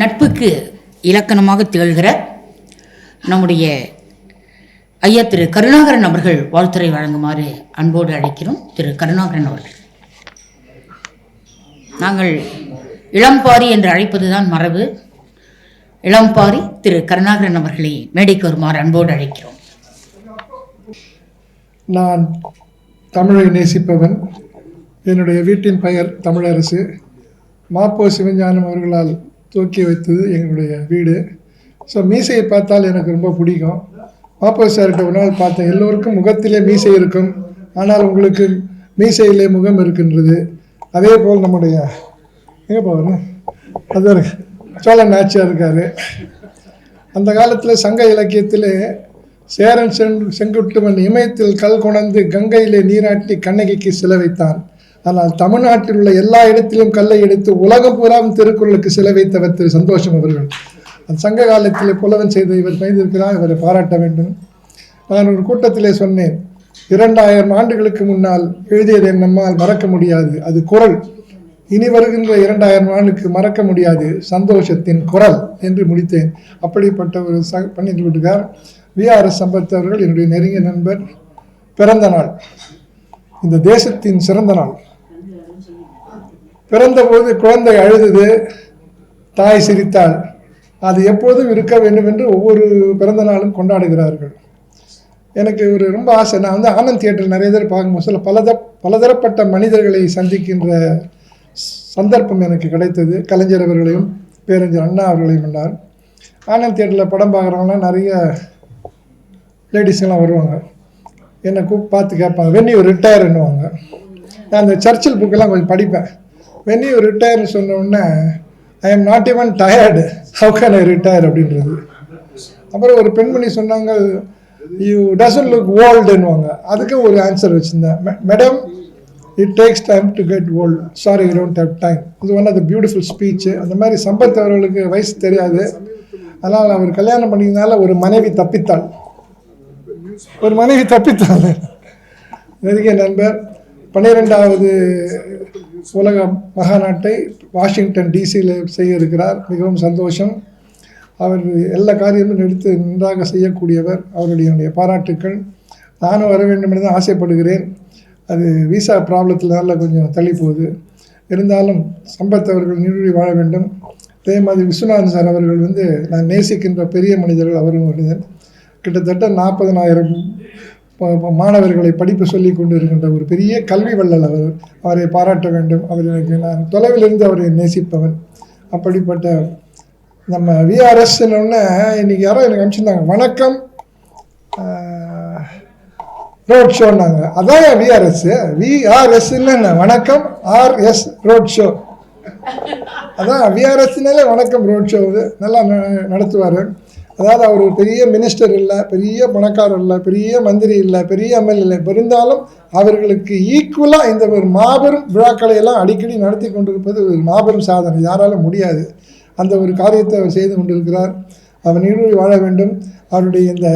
நட்புக்கு இலக்கணமாக திகழ்கிற நம்முடைய ஐயா திரு கருணாகரன் அவர்கள் வாழ்த்துரை வழங்குமாறு அன்போடு அழைக்கிறோம். திரு கருணாகரன் அவர்கள். நாங்கள் இளம்பாரி என்று அழைப்பதுதான் மரபு. இளம்பாரி திரு கருணாகரன் அவர்களை மேடைக்கு வருமாறு அன்போடு அழைக்கிறோம். நான் தமிழை நேசிப்பவன். என்னுடைய வீட்டின் பெயர் தமிழரசு. மாப்போ சிவஞானம் அவர்களால் தூக்கி வைத்தது எங்களுடைய வீடு. ஸோ மீசையை பார்த்தால் எனக்கு ரொம்ப பிடிக்கும். மாப்போ சார்கிட்ட ஒரு நாள் பார்த்தேன், எல்லோருக்கும் முகத்திலே மீசை இருக்கும், ஆனால் உங்களுக்கு மீசையிலே முகம் இருக்கின்றது. அதே போல் நம்முடைய எங்கே போகணும் அது சோழ நாச்சியார் இருக்கார். அந்த காலத்தில் சங்க இலக்கியத்தில் சேரன் செங்குட்டுவன் இமயத்தில் கல் கொணர்ந்து கங்கையிலே நீராட்டி கண்ணகிக்கு சிலை வைத்தான். ஆனால் தமிழ்நாட்டில் உள்ள எல்லா இடத்திலும் கல்லை எடுத்து உலகம் பூராவும் திருக்குறளுக்கு சிலை வைத்தவர் திரு சந்தோஷம் அவர்கள். அந்த சங்க காலத்தில் புலவன் செய்த இவர் செய்திருக்கிறார், இவரை பாராட்ட வேண்டும். நான் ஒரு கூட்டத்திலே சொன்னேன், 2000 ஆண்டுகளுக்கு முன்னால் எழுதியதை நம்மால் மறக்க முடியாது, அது குறள். இனி வருகின்ற 2000 ஆண்டுக்கு மறக்க முடியாது, சந்தோஷத்தின் குறள் என்று முடித்தேன். அப்படிப்பட்ட ஒரு பண்ணிட்டு விட்டுக்கார். VRS சம்பத் அவர்கள் என்னுடைய நெருங்கிய நண்பர். பிறந்த நாள் இந்த தேசத்தின் சிறந்த நாள். பிறந்தபோது குழந்தை அழுது, தாய் சிரித்தாள். அது எப்போதும் இருக்க வேண்டும் என்று ஒவ்வொரு பிறந்த நாளும் கொண்டாடுகிறார்கள். எனக்கு ஒரு ரொம்ப ஆசை. நான் ஆனந்த் தியேட்டர் நிறைய பேர் பார்க்கும்போது சொல்ல பலதரப்பட்ட மனிதர்களை சந்திக்கின்ற சந்தர்ப்பம் எனக்கு கிடைத்தது. கலைஞர் அவர்களையும் பேரறிஞர் அண்ணா அவர்களையும் பண்ணார். ஆனந்த் தியேட்டரில் படம் பார்க்குறவங்களாம் நிறைய லேடிஸ்லாம் வருவாங்க. என்னை கூப்பிட்டு பார்த்து கேட்பாங்க, வென் யூ ரிட்டையர் என்னுவாங்க. நான் அந்த சர்ச்சில் புக்கெல்லாம் கொஞ்சம் படிப்பேன். வென் யூ ரிட்டையர்னு சொன்ன உடனே I am not even tired, how can I retire அப்படின்றது. அப்புறம் ஒரு பெண்மணி சொன்னாங்க, யூ டசன்ட் லுக் ஓல்டுன்னுவாங்க. அதுக்கு ஒரு ஆன்சர் வச்சுருந்தேன், madam it takes time to get old, sorry you don't have time. இது one of the beautiful speech. அந்த மாதிரி சம்பத் அவர்களுக்கு வயசு தெரியாது, அதனால் அவர் கல்யாணம் பண்ணிக்கிறதுனால ஒரு மனைவி தப்பித்தாள். நெருங்கிய நண்பர். 12வது உலக மகாநாட்டை வாஷிங்டன் டிசியில் செய்ய இருக்கிறார். மிகவும் சந்தோஷம். அவர் எல்லா காரியமும் எடுத்து நன்றாக செய்யக்கூடியவர். அவருடைய பாராட்டுக்கள். நானும் வர வேண்டும் என்று தான் ஆசைப்படுகிறேன். அது விசா ப்ராப்ளத்தினால கொஞ்சம் தள்ளி போகுது. இருந்தாலும் சம்பத் அவர்கள் நீடூழி வாழ வேண்டும். அதே மாதிரி விஸ்வநாதன் சார் அவர்கள் நான் நேசிக்கின்ற பெரிய மனிதர்கள். அவரும் மனிதன். கிட்டத்தட்ட 40,000 மாணவர்களை படிப்பு சொல்லி கொண்டு இருக்கின்ற ஒரு பெரிய கல்வி வள்ளல் அவர். அவரை பாராட்ட வேண்டும். அவர் எனக்கு, நான் தொலைவிலிருந்து அவரை நேசிப்பவன். அப்படிப்பட்ட நம்ம VRS இன்னைக்கு யாரோ எனக்கு அனுப்பிச்சிருந்தாங்க, வணக்கம் ரோட் ஷோன்னாங்க. அதான் VRS இல்லைன்னா வணக்கம் RS ரோட் ஷோ. அதான் VRSனாலே வணக்கம் ரோட் ஷோ. நல்லா நடத்துவார். அதாவது அவர் ஒரு பெரிய மினிஸ்டர் இல்லை, பெரிய பணக்காரர் இல்லை, பெரிய மந்திரி இல்லை, பெரிய MLA இல்லை. இருந்தாலும் அவர்களுக்கு ஈக்குவலாக இந்த ஒரு மாபெரும் விழாக்களை எல்லாம் அடிக்கடி நடத்தி கொண்டிருப்பது ஒரு மாபெரும் சாதனை, யாராலும் முடியாது. அந்த ஒரு காரியத்தை அவர் செய்து கொண்டிருக்கிறார். அவர் நீடூழி வாழ வேண்டும். அவருடைய இந்த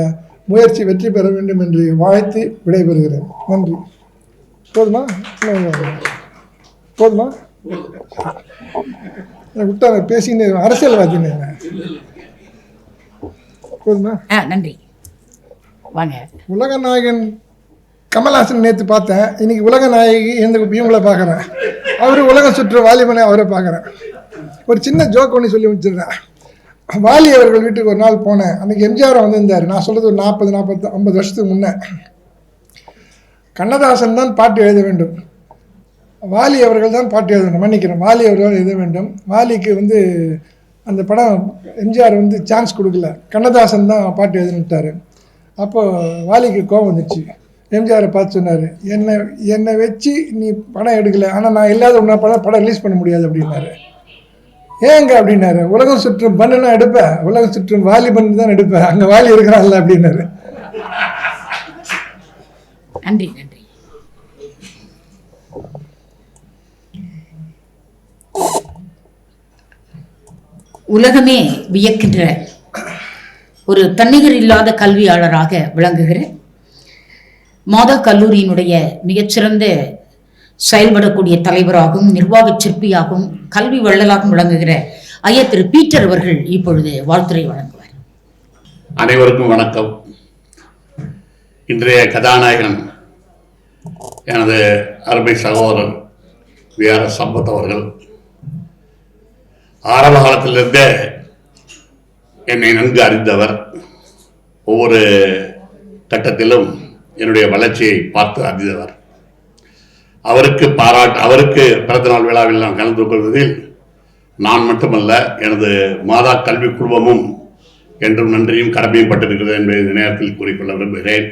முயற்சி வெற்றி பெற வேண்டும் என்று வாழ்த்து விடைபெறுகிறேன். நன்றி. போதுமா விட்டா பேசின்னு அரசியல்வாதிங்க. நன்றி. வாங்க. உலக நாயகன் கமல்ஹாசன் நேற்று பார்த்தேன். இன்னைக்கு உலக நாயகி இவங்களை பார்க்குறேன். அவரு உலகம் சுற்று வாலிபனை அவரை பார்க்குறேன். ஒரு சின்ன ஜோக் ஒன்று சொல்லி முடிச்சிடுறேன். வாலி அவர்கள் வீட்டுக்கு ஒரு நாள் போனேன். அன்றைக்கி எம்ஜிஆர் வந்திருந்தார். நான் சொல்கிறது ஒரு 40-50 வருஷத்துக்கு முன்னே. கண்ணதாசன் தான் பாட்டு எழுத வேண்டும், வாலி அவர்கள் தான் பாட்டு எழுத வேண்டும். மன்னிக்கிறேன், வாலி அவர்கள் எழுத வேண்டும். வாலிக்கு அந்த படம் எம்ஜிஆர் சான்ஸ் கொடுக்கல, கண்ணதாசன் தான் பாட்டு எழுதிட்டார். அப்போது வாலிக்கு கோபம் வந்துச்சு. எம்ஜிஆரை பார்த்து சொன்னார், என்னை வச்சு நீ படம் எடுக்கலை, ஆனால் நான் இல்லாத ஒன்றா படம் ரிலீஸ் பண்ண முடியாது அப்படின்னாரு. ஏங்க அப்படின்னாரு. உலகம் சுற்றும் பண்ணுன்னா எடுப்பேன், உலகம் சுற்றும் வாலி பண்ணு தான் எடுப்பேன், அங்கே வாலி இருக்கிறான்ல அப்படின்னாரு. நன்றி நன்றி. உலகமே வியக்கின்ற ஒரு தன்னிகர் இல்லாத கல்வியாளராக விளங்குகிற மாதா கல்லூரியினுடைய மிகச்சிறந்த செயல்படக்கூடிய தலைவராகவும் நிர்வாக சிற்பியாகவும் கல்வி வள்ளலாகவும் விளங்குகிற ஐயா திரு பீட்டர் அவர்கள் இப்பொழுது வாழ்த்துரை வழங்குவார். அனைவருக்கும் வணக்கம். இன்றைய கதாநாயகன் எனது அருமை சகோதரர் வி.ஆர்.எஸ். சம்பத் அவர்கள் ஆரம்ப காலத்திலிருந்தே என்னை நன்கு அறிந்தவர். ஒவ்வொரு கட்டத்திலும் என்னுடைய வளர்ச்சியை பார்த்து அறிந்தவர். அவருக்கு பிறந்தநாள் விழாவில் நான் கலந்து கொள்வதில் நான் மட்டுமல்ல, எனது மாதா கல்வி குழுமமும் என்றும் நன்றியும் கடமையும் பட்டிருக்கிறது என்பதை இந்த நேரத்தில் கூறிக்கொள்ள விரும்புகிறேன்.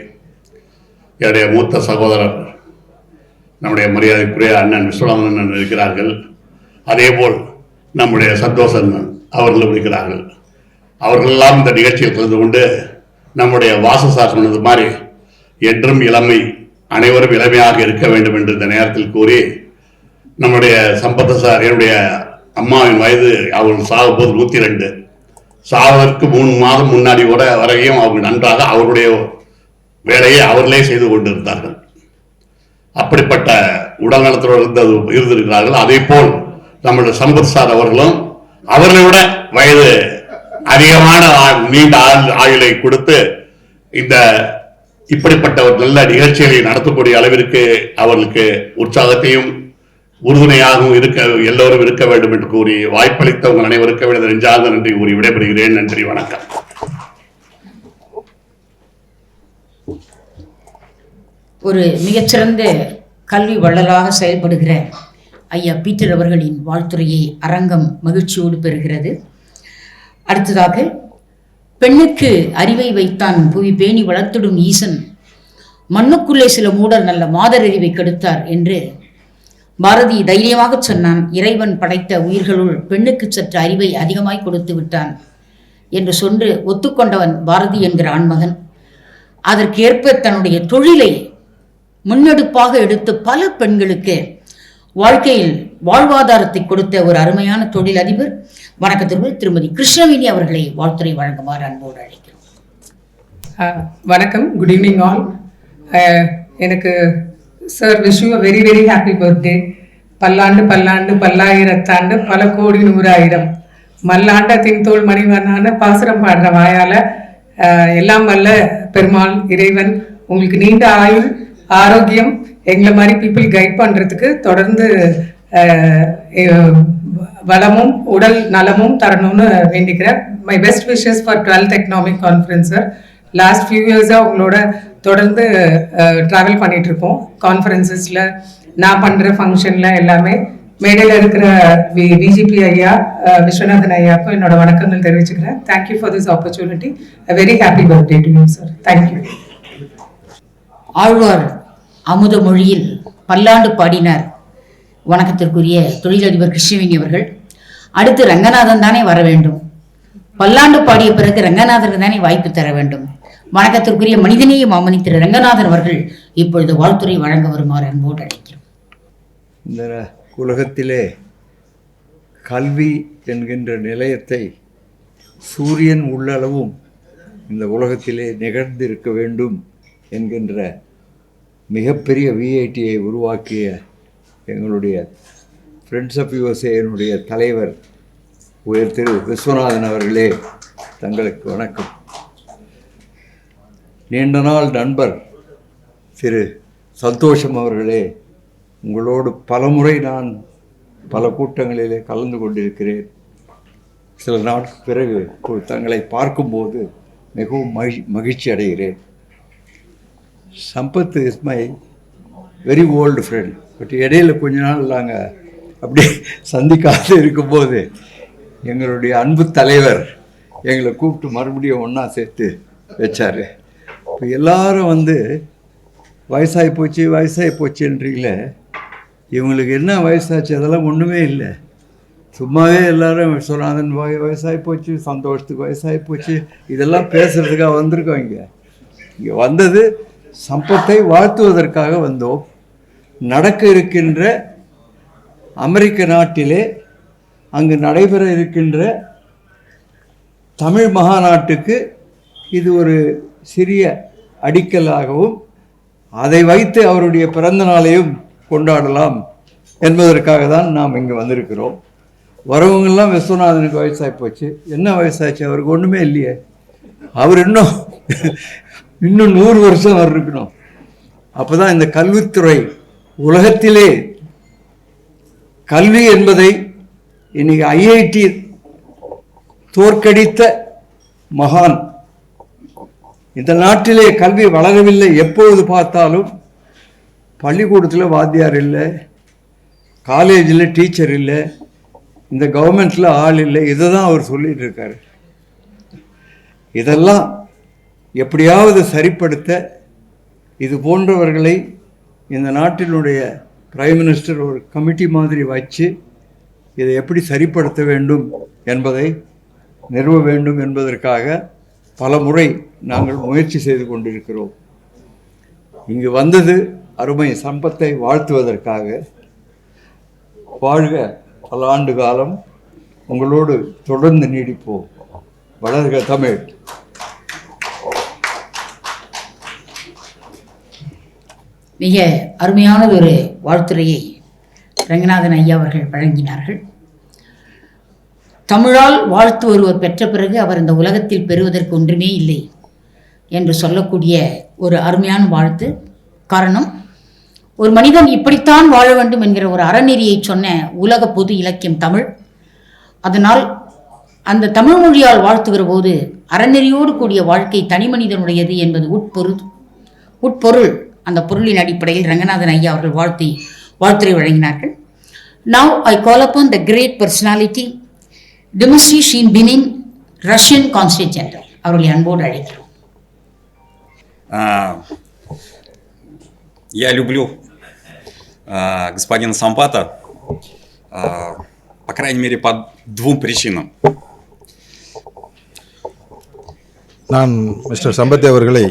என்னுடைய மூத்த சகோதரர் நம்முடைய மரியாதைக்குரிய அண்ணன் விஸ்வநாதன் இருக்கிறார்கள். அதேபோல் நம்முடைய சந்தோஷன் அவர்களும் இருக்கிறார்கள். அவர்களெல்லாம் இந்த நிகழ்ச்சியில் கலந்து கொண்டு நம்முடைய வாசசார் சொன்னது மாதிரி என்றும் இளமை, அனைவரும் இளமையாக இருக்க வேண்டும் என்று இந்த நேரத்தில் கூறி, நம்முடைய சம்பத் சார், என்னுடைய அம்மாவின் வயது அவர்கள் சாகும் போது 102, சாவதற்கு 3 மாதம் முன்னாடி கூட வரையும் அவங்க நன்றாக அவருடைய வேலையை அவர்களே செய்து கொண்டிருந்தார்கள். அப்படிப்பட்ட உடல்நலத்தோடு இருந்திருக்கிறார்கள். அதே போல் நம்முடைய சம்பத் சார் அவர்களும் அவர்களை விட வயது அதிகமான நீண்ட ஆயுளை கொடுத்து இப்படிப்பட்ட ஒரு நல்ல நிகழ்ச்சிகளை நடத்தக்கூடிய அளவிற்கு அவர்களுக்கு உற்சாகத்தையும் உறுதுணையாகவும் எல்லோரும் இருக்க வேண்டும் என்று கூறி வாய்ப்பளித்த உங்கள் அனைவருக்கும் எனது நெஞ்சார்ந்த நன்றி கூறி விடைபெறுகிறேன். நன்றி, வணக்கம். ஒரு மிகச்சிறந்த கல்வி வள்ளலாக செயல்படுகிற ஐயா பீட்டர் அவர்களின் வாழ்த்துறையை அரங்கம் மகிழ்ச்சியோடு பெறுகிறது. அடுத்ததாக, பெண்ணுக்கு அறிவை வைத்தான் புவி பேணி வளர்த்திடும் ஈசன், மண்ணுக்குள்ளே சில மூடர் நல்ல மாதர் அறிவை கெடுத்தார் என்று பாரதி தைரியமாக சொன்னான். இறைவன் படைத்த உயிர்களுள் பெண்ணுக்கு சற்று அறிவை அதிகமாய் கொடுத்து விட்டான் என்று சொல்லி ஒத்துக்கொண்டவன் பாரதி என்கிற ஆண்மகன். அதற்கேற்ப தன்னுடைய தொழிலை முன்னெடுப்பாக எடுத்து பல பெண்களுக்கு வாழ்க்கையில் வாழ்வாதாரத்தை கொடுத்த ஒரு அருமையான தொழிலதிபர் வணக்கத்திற்கு திருமதி கிருஷ்ணவேணி அவர்களை வாழ்த்துறை வழங்குமாறு அன்போடு அழைக்கிறோம். வணக்கம், குட் ஈவினிங் ஆல். எனக்கு sir wish you very very happy birthday. பல்லாண்டு பல்லாண்டு பல்லாயிரத்தாண்டு பல கோடி 100,000 மல்லாண்ட தின்தோள் மணிவண்ணான பாசுரம் பாடுற வாயால எல்லாம் வல்ல பெருமாள் இறைவன் உங்களுக்கு நீண்ட ஆயுள், ஆரோக்கியம், எங்களை மாதிரி பீப்புள் கைட் பண்ணுறதுக்கு தொடர்ந்து வளமும் உடல் நலமும் தரணும்னு வேண்டிக்கிறேன். My best wishes for 12th economic conference sir. Last few இயர்ஸாக உங்களோட தொடர்ந்து ட்ராவல் பண்ணிகிட்ருக்கோம். கான்ஃபரன்சஸில், நான் பண்ணுற ஃபங்க்ஷனில் எல்லாமே. மேடையில் இருக்கிற விஜிபி ஐயா, விஸ்வநாதன் ஐயாவுக்கும் என்னோட வணக்கங்கள் தெரிவிச்சுக்கிறேன். Thank you for this opportunity. Very happy birthday to you sir. Thank you. Alvar அமுத மொழியில் பல்லாண்டு பாடினார் வணக்கத்திற்குரிய தொழிலதிபர் கிருஷ்ணவேணி அவர்கள். அடுத்து ரங்கநாதன் தானே வர வேண்டும். பல்லாண்டு பாடிய பிறகு ரங்கநாதனுக்கு தானே வாய்ப்பு தர வேண்டும். வணக்கத்திற்குரிய மனிதநேய மாமணி திரு ரங்கநாதன் அவர்கள் இப்பொழுது வாழ்த்துறை வழங்க வருமாறு அன்போடு அழைக்கிறோம். இந்த உலகத்திலே கல்வி என்கின்ற நிலையத்தை சூரியன் உள்ளளவும் இந்த உலகத்திலே நிகழ்ந்திருக்க வேண்டும் என்கின்ற மிகப்பெரிய விஐடியை உருவாக்கிய எங்களுடைய ஃப்ரெண்ட்ஸ் ஆஃப் யுஎஸ்ஏனுடைய தலைவர் உயர் திரு விஸ்வநாதன் அவர்களே, தங்களுக்கு வணக்கம். நீண்ட நாள் நண்பர் திரு சந்தோஷம் அவர்களே, உங்களோடு பலமுறை நான் பல கூட்டங்களிலே கலந்து கொண்டிருக்கிறேன். சில நாட்களுக்கு பிறகு தங்களை பார்க்கும்போது மிகவும் மகிழ்ச்சி அடைகிறேன். Sampath is my very old friend. But இடையில கொஞ்ச நாள் நாங்கள் அப்படியே சந்திக்காது இருக்கும்போது எங்களுடைய அன்பு தலைவர் எங்களை கூப்பிட்டு மறுபடியும் ஒன்றா சேர்த்து வச்சார். இப்போ எல்லாரும் வயசாகி போச்சுன்றீங்களே, இவங்களுக்கு என்ன வயசாச்சு? அதெல்லாம் ஒன்றுமே இல்லை. சும்மாவே எல்லாரும் விஸ்வநாதன் வயசாகி போச்சு, சந்தோஷத்துக்கு வயசாகி போச்சு, இதெல்லாம் பேசுகிறதுக்காக வந்திருக்கோம். இங்கே வந்தது சம்பத்தை வாழ்த்துவதற்காக வந்தோம். நடக்க இருக்கின்ற அமெரிக்க நாட்டிலே அங்கு நடைபெற இருக்கின்ற தமிழ் மகாநாட்டுக்கு இது ஒரு சிறிய அடிக்கலாகவும், அதை வைத்து அவருடைய பிறந்த நாளையும் கொண்டாடலாம் என்பதற்காக தான் நாம் இங்கே வந்திருக்கிறோம். வரவங்கெல்லாம் விஸ்வநாதனுக்கு வயசாகி போச்சு. என்ன வயசாச்சு? அவருக்கு ஒன்றுமே இல்லையே. அவர் இன்னும் 100 வருஷம் அவர் இருக்கணும். அப்போ தான் இந்த கல்வித்துறை உலகத்திலே கல்வி என்பதை இன்னைக்கு IIT தோற்கடித்த மகான். இந்த நாட்டிலே கல்வி வளரவில்லை. எப்பொழுது பார்த்தாலும் பள்ளிக்கூடத்தில் வாத்தியார் இல்லை, காலேஜில் டீச்சர் இல்லை, இந்த கவர்மெண்ட்டில் ஆள் இல்லை. இதை தான் அவர் சொல்லிட்டு இருக்காரு. இதெல்லாம் எப்படியாவது சரிப்படுத்த இது போன்றவர்களை இந்த நாட்டினுடைய பிரைம் மினிஸ்டர் ஒரு கமிட்டி மாதிரி வச்சு இதை எப்படி சரிப்படுத்த வேண்டும் என்பதை நிறுவ வேண்டும் என்பதற்காக பல முறை நாங்கள் முயற்சி செய்து கொண்டிருக்கிறோம். இங்கு வந்தது அருமை சம்பத்தை வாழ்த்துவதற்காக. வாழ்க, பல ஆண்டு காலம் உங்களோடு தொடர்ந்து நீடிப்போம். வளர்க தமிழ். மிக அருமையானது ஒரு வாழ்த்துரையை ரங்கநாதன் ஐயா அவர்கள் வழங்கினார்கள். தமிழால் வாழ்த்து ஒருவர் பெற்ற பிறகு அவர் இந்த உலகத்தில் பெறுவதற்கு ஒன்றுமே இல்லை என்று சொல்லக்கூடிய ஒரு அருமையான வாழ்த்து. காரணம், ஒரு மனிதன் இப்படித்தான் வாழ வேண்டும் என்கிற ஒரு அறநெறியை சொன்ன உலக பொது இலக்கியம் தமிழ். அதனால் அந்த தமிழ் மொழியால் வாழ்த்துகிற போது அறநெறியோடு கூடிய வாழ்க்கை தனி மனிதனுடையது என்பது உட்பொருள். அந்த பொருளின் அடிப்படையில் ரங்கநாதன் ஐயா அவர்கள் வாழ்த்துரை வழங்கினார்கள். Now I call upon the great personality Dmitry Sheenbinin, Russian Consul General. அவர்களை அன்போடு அழைக்கிறோம். Я люблю господина Сампата, по крайней мере, по 2 причинам. நான் மிஸ்டர் சம்பத் அவர்களை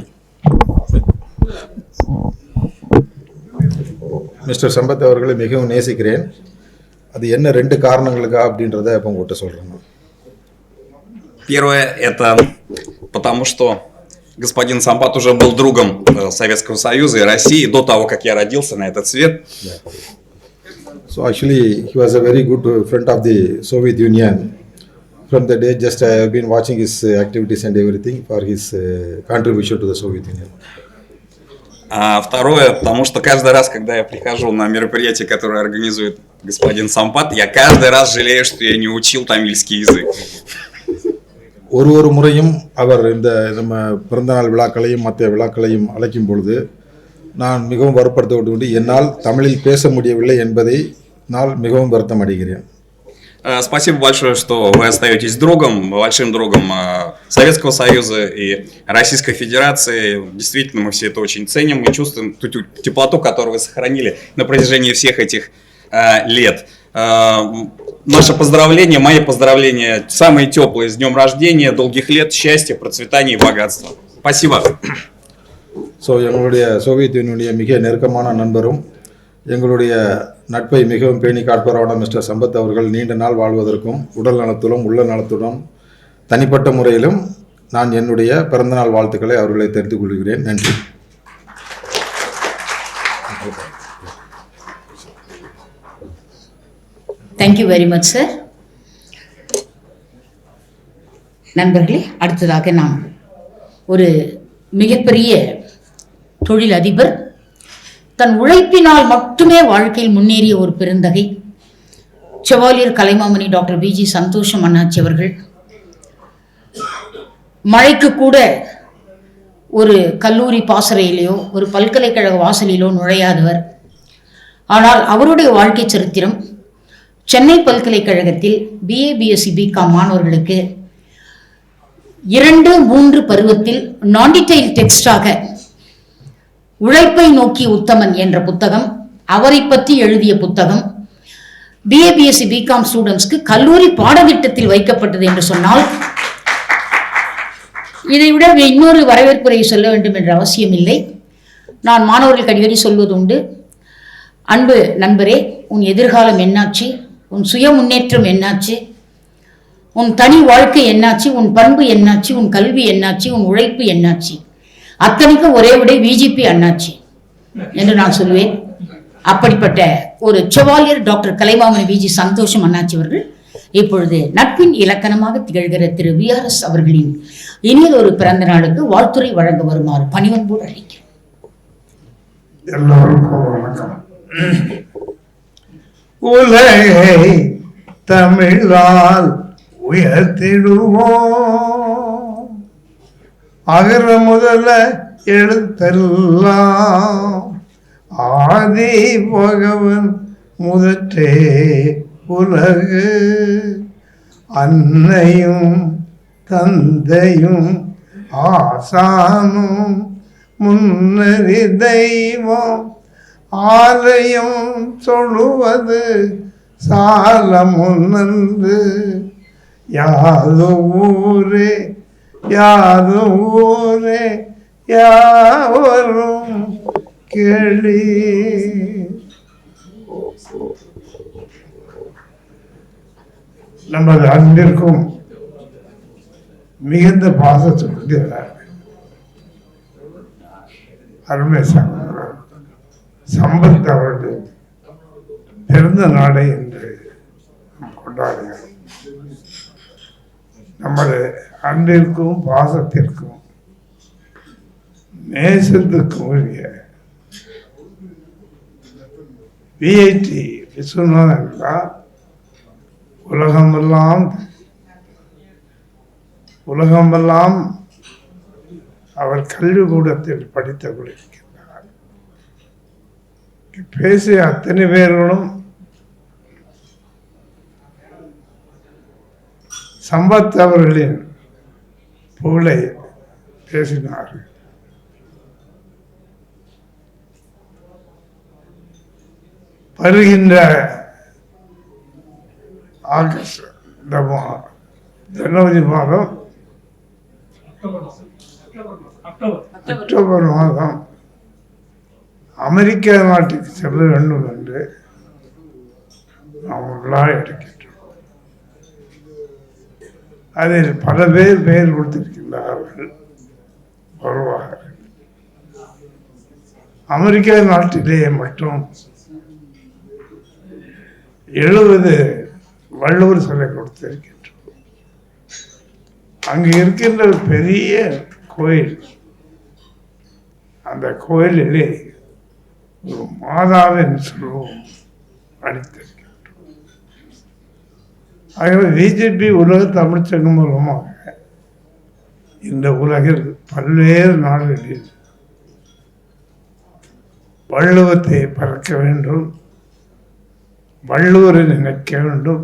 மிகவும் நேசிக்கிறேன். அது என்ன 2 காரணங்களுக்காக அப்படின்றத இப்போ உங்கள்கிட்ட சொல்கிறேன். Первое – это потому, что господин Сампат уже был другом Советского Союза и России до того, как я родился на этот свет. So actually he was a very good friend of the Soviet Union. From the day just I have been watching his activities and everything for his contribution to the Soviet Union. А второе, потому что каждый раз, когда я прихожу на мероприятие, которое организует господин Сампат, я каждый раз жалею, что я не учил тамильский язык. ஒரு முறையும் அவர் இந்த நம்ம பிறந்தநாள் விழாக்களையும் மற்ற விழாக்களையும் அழைக்கும் பொழுது நான் மிகவும் வருத்தப்பட்டு என்னால் தமிழில் பேச முடியவில்லை என்பதை நான் மிகவும் வருத்தம் அடைகிறேன். Спасибо большое, что вы остаетесь другом, большим другом Советского Союза и Российской Федерации. Действительно, мы все это очень ценим и чувствуем ту теплоту, которую вы сохранили на протяжении всех этих лет. Наше поздравление, мои поздравления, самые теплые, с днем рождения, долгих лет, счастья, процветания и богатства. Спасибо. எங்களுடைய சோவியத் யூனியனுடைய மிக நெருக்கமான நண்பரும் எங்களுடைய நட்பை மிகவும் பேணி காப்பவரான மிஸ்டர் சம்பத் அவர்கள் நீண்ட நாள் வாழ்வதற்கும் உடல் நலத்துடன் உள்ள நலத்துடன் தனிப்பட்ட முறையிலும் நான் என்னுடைய பிறந்தநாள் வாழ்த்துக்களை அவர்களை தெரிந்து கொள்கிறேன். நன்றி. Thank you very much sir. நண்பர்களே, அடுத்ததாக நாம் ஒரு மிகப்பெரிய தொழில் அதிபர், தன் உழைப்பினால் மட்டுமே வாழ்க்கையில் முன்னேறிய ஒரு பெருந்தகை, செவாலியர் கலைமாமணி டாக்டர் பிஜி சந்தோஷம் அண்ணாச்சி அவர்கள். மழைக்கு கூட ஒரு கல்லூரி பாசறையிலேயோ ஒரு பல்கலைக்கழக வாசலிலோ நுழையாதவர். ஆனால் அவருடைய வாழ்க்கை சரித்திரம் சென்னை பல்கலைக்கழகத்தில் BA BSc BCom மாணவர்களுக்கு 2-3 பருவத்தில் நான்-டீடைல் டெக்ஸ்டாக உழைப்பை நோக்கி உத்தமன் என்ற புத்தகம், அவரை பற்றி எழுதிய புத்தகம் BA BSc BCom ஸ்டூடெண்ட்ஸ்க்கு கல்லூரி பாடத்திட்டத்தில் வைக்கப்பட்டது என்று சொன்னால் இதைவிட இன்னொரு வரவேற்புரையை சொல்ல வேண்டும் என்ற அவசியம் இல்லை. நான் மாணவர்களுக்கு அடிக்கடி சொல்வது உண்டு, அன்பு நண்பரே, உன் எதிர்காலம் என்னாச்சு, உன் சுய முன்னேற்றம் என்னாச்சு, உன் தனி வாழ்க்கை என்னாச்சு, உன் பண்பு என்னாச்சு, உன் கல்வி என்னாச்சு, உன் உழைப்பு என்னாச்சு, அத்தனைக்கும் ஒரே விட VGP அண்ணாச்சி என்று நான் சொல்வேன். அப்படிப்பட்ட ஒரு செவாலியர் டாக்டர் கலைமாமணி VG சந்தோஷம் அண்ணாச்சி அவர்கள் இப்பொழுது நட்பின் இலக்கணமாக திகழ்கிற திரு VRS அவர்களின் இனியதொரு பிறந்த நாளுக்கு வாழ்த்துரை வழங்க வருமாறு பணிவன்போடு அழைக்கிறேன். எல்லோருக்கும் வணக்கம். உலகை தமிழால் உயர்த்திடுவோம், அகர முதல எழுத்தெல்லாம் ஆதி பகவன் முதற்றே உலகு, அன்னையும் தந்தையும் ஆசானும் முன்னறி தெய்வம், ஆலயம் சொல்லுவது சால முன்னன்று, யாது ஊரே யாது ஊரே யாவரும் கேளி. நமது அன்பிற்கும் மிகுந்த பாசத்திற்கு அருமை சகோதரர் சம்பத் அவர்கள் பிறந்த நாளை என்று கொண்டாடுகிறோம். நமது அன்பிற்கும் பாசத்திற்கும் நேசத்துக்கும் உரிய VIT விஸ்வநாதன் என்றால் உலகமெல்லாம் அவர் கல்விக்கூடத்தில் படித்துக் கொண்டிருக்கின்றார். பேசிய அத்தனை பேர்களும் சம்பத் அவர்களின் புகழை பேசினார்கள். வருகின்ற ஆகஸ்ட் ஜனவரி மாதம் அக்டோபர் மாதம் அமெரிக்க நாட்டுக்கு செல்ல வேண்டும் என்று நாம் விழா எடுக்கின்றோம். அதில் பல பேர் பெயர் கொடுத்திருக்கின்றார்கள், வருவார்கள். அமெரிக்க நாட்டிலேயே மட்டும் 70 வள்ளுவர் சிலை கொடுத்திருக்கின்றோம். அங்கு இருக்கின்ற பெரிய கோயில், அந்த கோயிலிலே ஒரு மாதாவின் சுரூபம் அளித்திருக்கின்றோம். ஆகவே BJP உலக தமிழ்ச்சங்கம் மூலமாக இந்த உலகில் பல்வேறு நாடுகளில் வள்ளுவத்தை பறக்க வேண்டும், வள்ளுவரை நினைக்க வேண்டும்.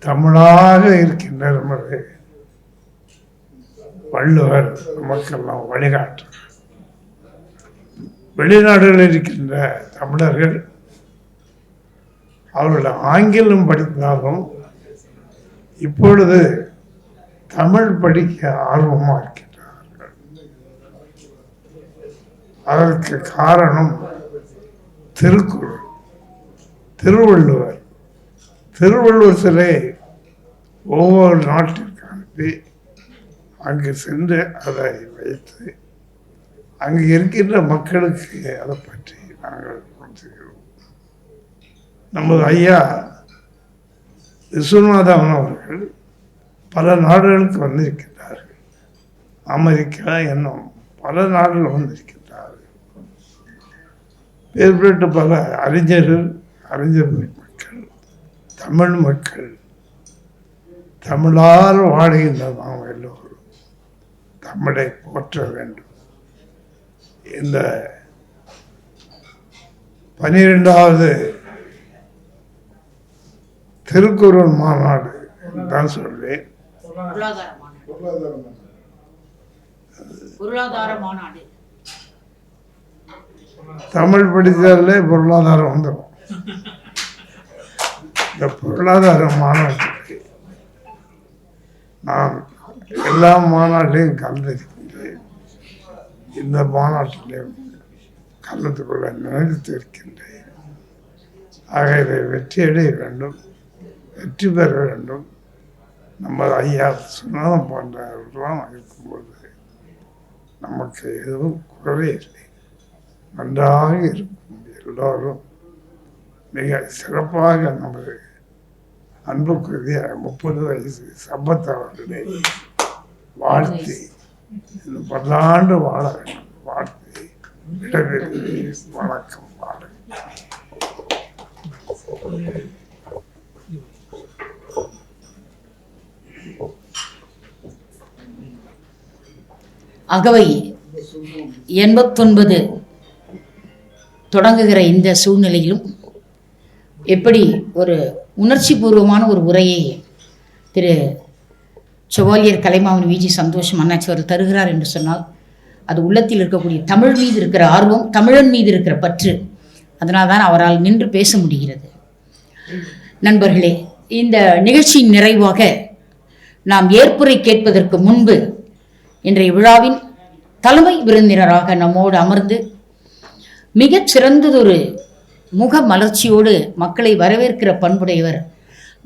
தமிழாக இருக்கின்ற நமது வள்ளுவர் நமக்கெல்லாம் வழிகாட்டு. வெளிநாடுகளில் இருக்கின்ற தமிழர்கள் அவர்கள் ஆங்கிலம் படித்தாலும் இப்பொழுது தமிழ் படிக்க ஆர்வமாக இருக்கின்றார்கள். அதற்கு காரணம் திருக்குறள். திருவள்ளுவர் சிலை ஒவ்வொரு நாட்டிற்கு அனுப்பி அங்கு சென்று அதை வைத்து அங்கு இருக்கின்ற மக்களுக்கு அதை பற்றி நாங்கள் சொல்கிறோம். நமது ஐயா விஸ்வநாதன் அவர்கள் பல நாடுகளுக்கு வந்திருக்கின்றார்கள். அமெரிக்கா என்னும் பல நாடுகள் வந்திருக்கின்றார்கள். ஏற்பட்ட பல அறிஞர் மக்கள், தமிழ் மக்கள், தமிழால் வாழ்கின்ற நாம் எல்லோரும் தமிழை போற்ற வேண்டும். இந்த 12வது திருக்குறள் மாநாடு தான் சொல்வேன். பொருளாதார மாநாடு. தமிழ் படித்தாலே பொருளாதாரம் வந்துடும். இந்த பொருளாதார மாநாட்டுக்கு நான் எல்லா மாநாட்டிலையும் கலந்திருக்கின்றேன். இந்த மாநாட்டிலையும் கலந்து கொள்ள நினைத்து இருக்கின்றேன். ஆக இதை வெற்றியடைய வேண்டும், வெற்றி பெற வேண்டும். நம்ம ஐயா சுனாதம் போன்றவர்களாம் இருக்கும்போது நமக்கு எதுவும் குறைவே இல்லை, நன்றாக இருக்கும். எல்லோரும் மிக சிறப்பாக நமது அன்புக்குரிய 30 வயசு சம்பத் அவர்களை வாழ்த்தி இன்னும் 10 ஆண்டு வாழ வேண்டும் வாழ்த்தி விடைபெறுகிறேன். வணக்கம். வாழ அகவை 89 தொடங்குகிற இந்த சூழ்நிலையிலும் எப்படி ஒரு உணர்ச்சி பூர்வமான ஒரு உரையை திரு செவாலியர் கலைமாவன் விஜி சந்தோஷம் அண்ணாச்சி அவர்கள் தருகிறார் என்று சொன்னால் அது உள்ளத்தில் இருக்கக்கூடிய தமிழ் மீது இருக்கிற ஆர்வம், தமிழன் மீது இருக்கிற பற்று, அதனால் தான் அவரால் நின்று பேச முடிகிறது. நண்பர்களே, இந்த நிகழ்ச்சியின் நிறைவாக நாம் ஏற்புரை கேட்பதற்கு முன்பு இன்றைய விழாவின் தலைமை விருந்தினராக நம்மோடு அமர்ந்து மிகச் சிறந்ததொரு முக மலர்ச்சியோடு மக்களை வரவேற்கிற பண்புடையவர்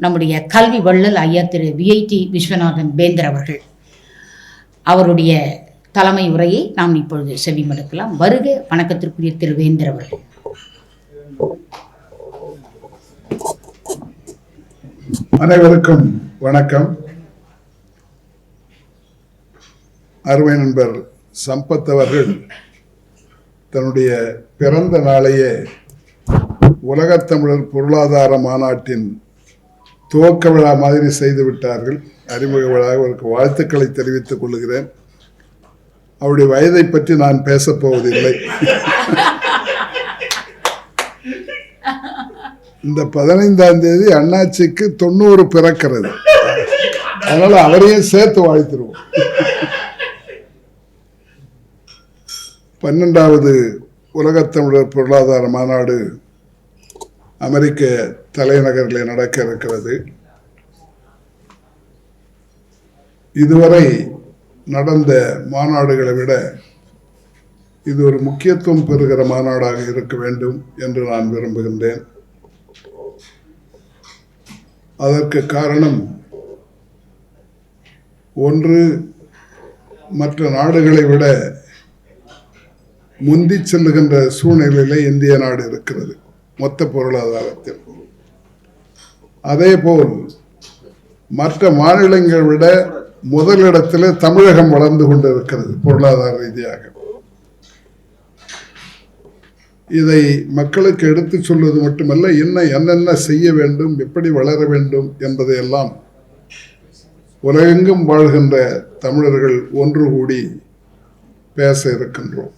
நம்முடைய கல்வி வள்ளல் ஐயா திரு விஐடி விஸ்வநாதன் வேந்தர் அவர்கள். அவருடைய தலைமை உரையை நாம் இப்பொழுது செவிமடுக்கலாம். வருக வணக்கத்திற்குரிய திரு வேந்தர் அவர்கள். அனைவருக்கும் வணக்கம். அருமை நண்பர் சம்பத் அவர்கள் தன்னுடைய பிறந்த நாளையே உலகத்தமிழர் பொருளாதார மாநாட்டின் துவக்க விழா மாதிரி செய்து விட்டார்கள். அறிமுக விழாக அவருக்கு வாழ்த்துக்களை தெரிவித்துக் கொள்கிறேன். அவருடைய வயதை பற்றி நான் பேசப் போவதில்லை. இந்த 15ஆம் தேதி அண்ணாச்சிக்கு 90 பிறக்கிறது. அதனால அவரையும் சேர்த்து வாழ்த்துருவோம். 12வது உலகத்தமிழர் பொருளாதார மாநாடு அமெரிக்க தலைநகரில் நடக்க இருக்கிறது. இதுவரை நடந்த மாநாடுகளை விட இது ஒரு முக்கியத்துவம் பெறுகிற மாநாடாக இருக்க வேண்டும் என்று நான் விரும்புகின்றேன். அதற்கு காரணம், ஒன்று, மற்ற நாடுகளை விட முந்தி செல்லுகின்ற சூழ்நிலையிலே இந்திய நாடு இருக்கிறது மொத்த பொருளாதாரத்தில். அதேபோல் மற்ற மாநிலங்களை விட முதலிடத்தில் தமிழகம் வளர்ந்து கொண்டிருக்கிறது பொருளாதார ரீதியாக. இதை மக்களுக்கு எடுத்து சொல்வது மட்டுமல்ல, இன்னும் என்னென்ன செய்ய வேண்டும், எப்படி வளர வேண்டும் என்பதையெல்லாம் உலகெங்கும் வாழ்கின்ற தமிழர்கள் ஒன்று கூடி பேச இருக்கின்றோம்.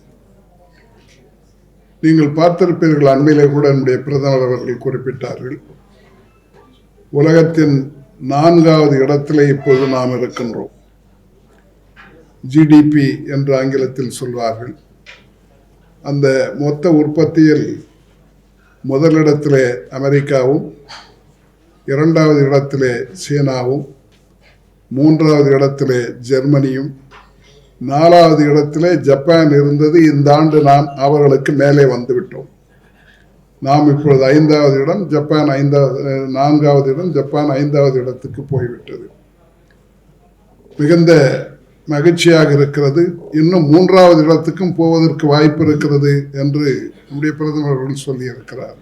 நீங்கள் பார்த்திருப்பீர்கள், அண்மையிலே கூட நம்முடைய பிரதமர் அவர்கள் குறிப்பிட்டார்கள், உலகத்தின் 4வது இடத்திலே இப்போது நாம் இருக்கின்றோம். ஜிடிபி என்று ஆங்கிலத்தில் சொல்வார்கள். அந்த மொத்த உற்பத்தியில் முதலிடத்திலே அமெரிக்காவும், 2வது இடத்திலே சீனாவும், 3வது இடத்திலே ஜெர்மனியும், 4வது இடத்திலே ஜப்பான் இருந்தது. இந்த ஆண்டு நாம் அவர்களுக்கு மேலே வந்துவிட்டோம். நாம் இப்பொழுது 5வது இடம், ஜப்பான் 4வது இடம், ஜப்பான் 5வது இடத்துக்கு போய்விட்டது. மிகுந்த மகிழ்ச்சியாக இருக்கிறது. இன்னும் 3வது இடத்துக்கும் போவதற்கு வாய்ப்பு இருக்கிறது என்று நம்முடைய பிரதமர் அவர்கள் சொல்லியிருக்கிறார்.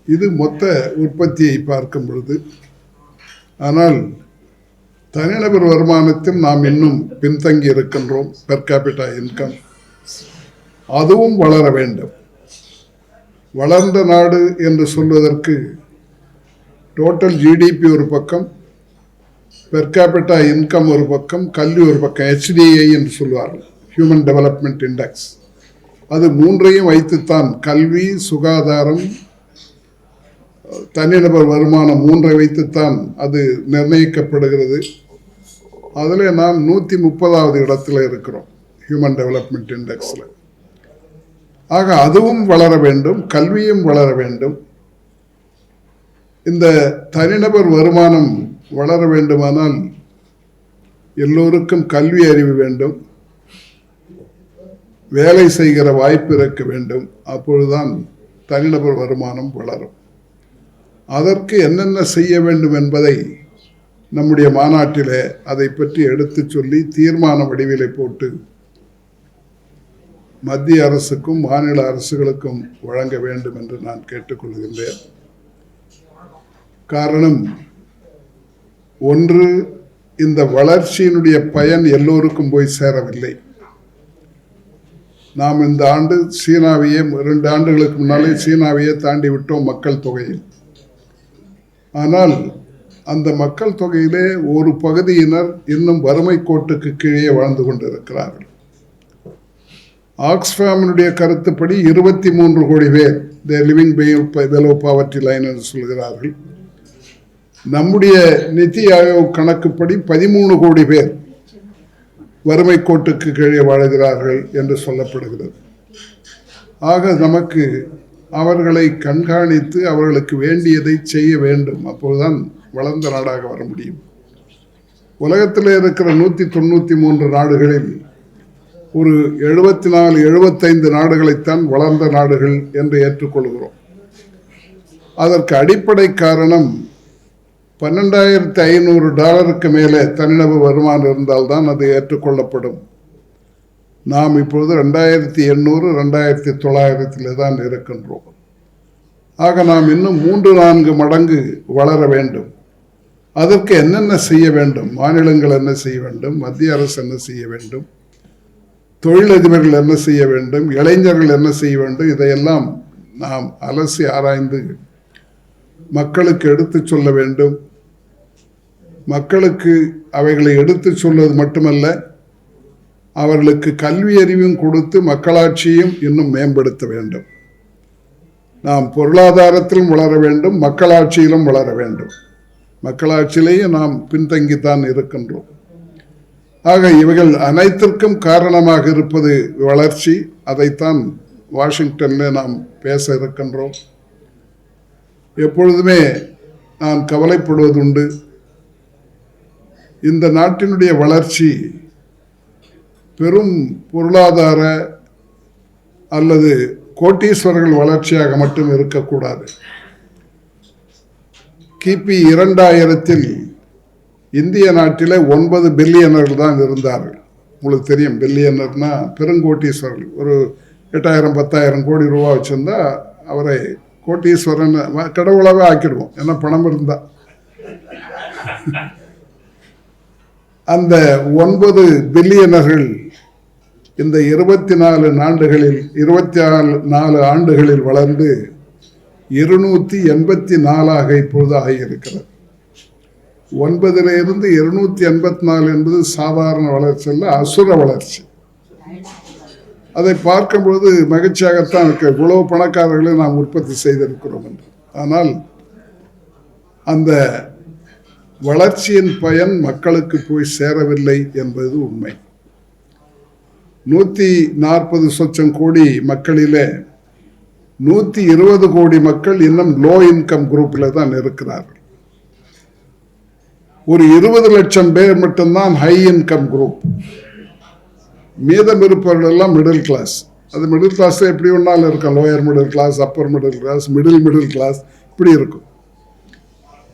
இது மொத்த உற்பத்தியை பார்க்கும் பொழுது. ஆனால் தனிநபர் வருமானத்தில் நாம் இன்னும் பின்தங்கி இருக்கின்றோம். பெர் கேபிட்டா இன்கம் அதுவும் வளர வேண்டும். வளர்ந்த நாடு என்று சொல்வதற்கு டோட்டல் ஜிடிபி ஒரு பக்கம், பெர் கேபிட்டா இன்கம் ஒரு பக்கம், கல்வி ஒரு பக்கம், HDI என்று சொல்வார்கள், ஹியூமன் டெவலப்மெண்ட் இண்டெக்ஸ். அது மூன்றையும் வைத்துத்தான் கல்வி, சுகாதாரம், தனிநபர் வருமானம் 3ஐ வைத்துத்தான் அது நிர்ணயிக்கப்படுகிறது. அதில் நாம் 130வது இடத்துல இருக்கிறோம் ஹியூமன் டெவலப்மெண்ட் இண்டெக்ஸில். ஆக அதுவும் வளர வேண்டும், கல்வியும் வளர வேண்டும். இந்த தனிநபர் வருமானம் வளர வேண்டுமானால் எல்லோருக்கும் கல்வி அறிவு வேண்டும், வேலை செய்கிற வாய்ப்பு இருக்க வேண்டும். அப்பொழுதுதான் தனிநபர் வருமானம் வளரும். அதற்கு என்னென்ன செய்ய வேண்டும் என்பதை நம்முடைய மாநாட்டிலே அதை பற்றி எடுத்து சொல்லி தீர்மான வடிவிலை போட்டு மத்திய அரசுக்கும் மாநில அரசுகளுக்கும் வழங்க வேண்டும் என்று நான் கேட்டுக்கொள்கின்றேன். காரணம், ஒன்று, இந்த வளர்ச்சியினுடைய பயன் எல்லோருக்கும் போய் சேரவில்லை. நாம் இந்த ஆண்டு சீனாவையே 2 ஆண்டுகளுக்கு முன்னாலே சீனாவையே தாண்டி விட்டோம் மக்கள் தொகையில். ஆனால் அந்த மக்கள் தொகையிலே ஒரு பகுதியினர் இன்னும் வறுமை கோட்டுக்கு கீழே வாழ்ந்து கொண்டிருக்கிறார்கள். ஆக்ஸ்ஃபாமினுடைய கருத்துப்படி 23 கோடி பேர் லிவிங் below poverty line என்று சொல்கிறார்கள். நம்முடைய நிதி ஆயோக் கணக்குப்படி 13 கோடி பேர் வறுமை கோட்டுக்கு கீழே வாழ்கிறார்கள் என்று சொல்லப்படுகிறது. ஆக நமக்கு அவர்களை கண்காணித்து அவர்களுக்கு வேண்டியதை செய்ய வேண்டும். அப்போதுதான் வளர்ந்த நாடாக வர முடியும். உலகத்தில் இருக்கிற 193 நாடுகளில் ஒரு 74-75 நாடுகளைத்தான் வளர்ந்த நாடுகள் என்று ஏற்றுக்கொள்கிறோம். அதற்கு அடிப்படை காரணம், $12,500 மேலே தனிநபர் வருமானம் இருந்தால்தான் அது ஏற்றுக்கொள்ளப்படும். நாம் இப்பொழுது 2800, 2900 தான் இருக்கின்றோம். ஆக நாம் இன்னும் 3-4 மடங்கு வளர வேண்டும். அதற்கு என்னென்ன செய்ய வேண்டும்? மாநிலங்கள் என்ன செய்ய வேண்டும்? மத்திய அரசு என்ன செய்ய வேண்டும்? தொழிலதிபர்கள் என்ன செய்ய வேண்டும்? இளைஞர்கள் என்ன செய்ய வேண்டும்? இதையெல்லாம் நாம் அலசி ஆராய்ந்து மக்களுக்கு எடுத்து சொல்ல வேண்டும். மக்களுக்கு அவைகளை எடுத்து சொல்வது மட்டுமல்ல, அவர்களுக்கு கல்வி அறிவும் கொடுத்து மக்களாட்சியும் இன்னும் மேம்படுத்த வேண்டும். நாம் பொருளாதாரத்திலும் வளர வேண்டும், மக்களாட்சியிலும் வளர வேண்டும். மக்களாட்சியிலேயே நாம் பின்தங்கித்தான் இருக்கின்றோம். ஆக இவைகள் அனைத்திற்கும் காரணமாக இருப்பது வளர்ச்சி. அதைத்தான் வாஷிங்டனில் நாம் பேச இருக்கின்றோம். எப்பொழுதுமே நான் கவலைப்படுவதுண்டு, இந்த நாட்டினுடைய வளர்ச்சி பெரும் பொருளாதார அல்லது கோட்டீஸ்வரர்கள் வளர்ச்சியாக மட்டும் இருக்கக்கூடாது. கிபி 2000 இந்திய நாட்டில் 9 பில்லியனர்கள் தான் இருந்தார்கள். உங்களுக்கு தெரியும், பில்லியனர்னா பெருங்கோட்டீஸ்வரர்கள். ஒரு 8,000-10,000 கோடி ரூபா வச்சுருந்தா அவரை கோட்டீஸ்வரன் கடவுளாகவே ஆக்கிடுவோம், ஏன்னா பணம் இருந்தால். அந்த 9 பில்லியனர்கள் இந்த 24 ஆண்டுகளில் வளர்ந்து 284 இப்பொழுது ஆகியிருக்கிறது. 9 284 என்பது சாதாரண வளர்ச்சி அல்ல, அசுர வளர்ச்சி. அதை பார்க்கும்பொழுது மகிழ்ச்சியாகத்தான் இருக்கு. இவ்வளவு பணக்காரர்களை நாம் உற்பத்தி செய்திருக்கிறோம் என்று. ஆனால் அந்த வளர்ச்சியின் பயன் மக்களுக்கு போய் சேரவில்லை என்பது உண்மை. 140 கோடி மக்களிலே 120 கோடி மக்கள் இன்னும் லோ இன்கம் குரூப்பில் தான் இருக்கிறார்கள். ஒரு 20 லட்சம் பேர் மட்டும்தான் ஹை இன்கம் குரூப். மீதம் இருப்பவர்கள் எல்லாம் மிடில் கிளாஸ். அது மிடில் கிளாஸ் எப்படி ஒன்றாலும் இருக்கும். Lower middle class, upper middle class, middle class, இப்படி இருக்கும்.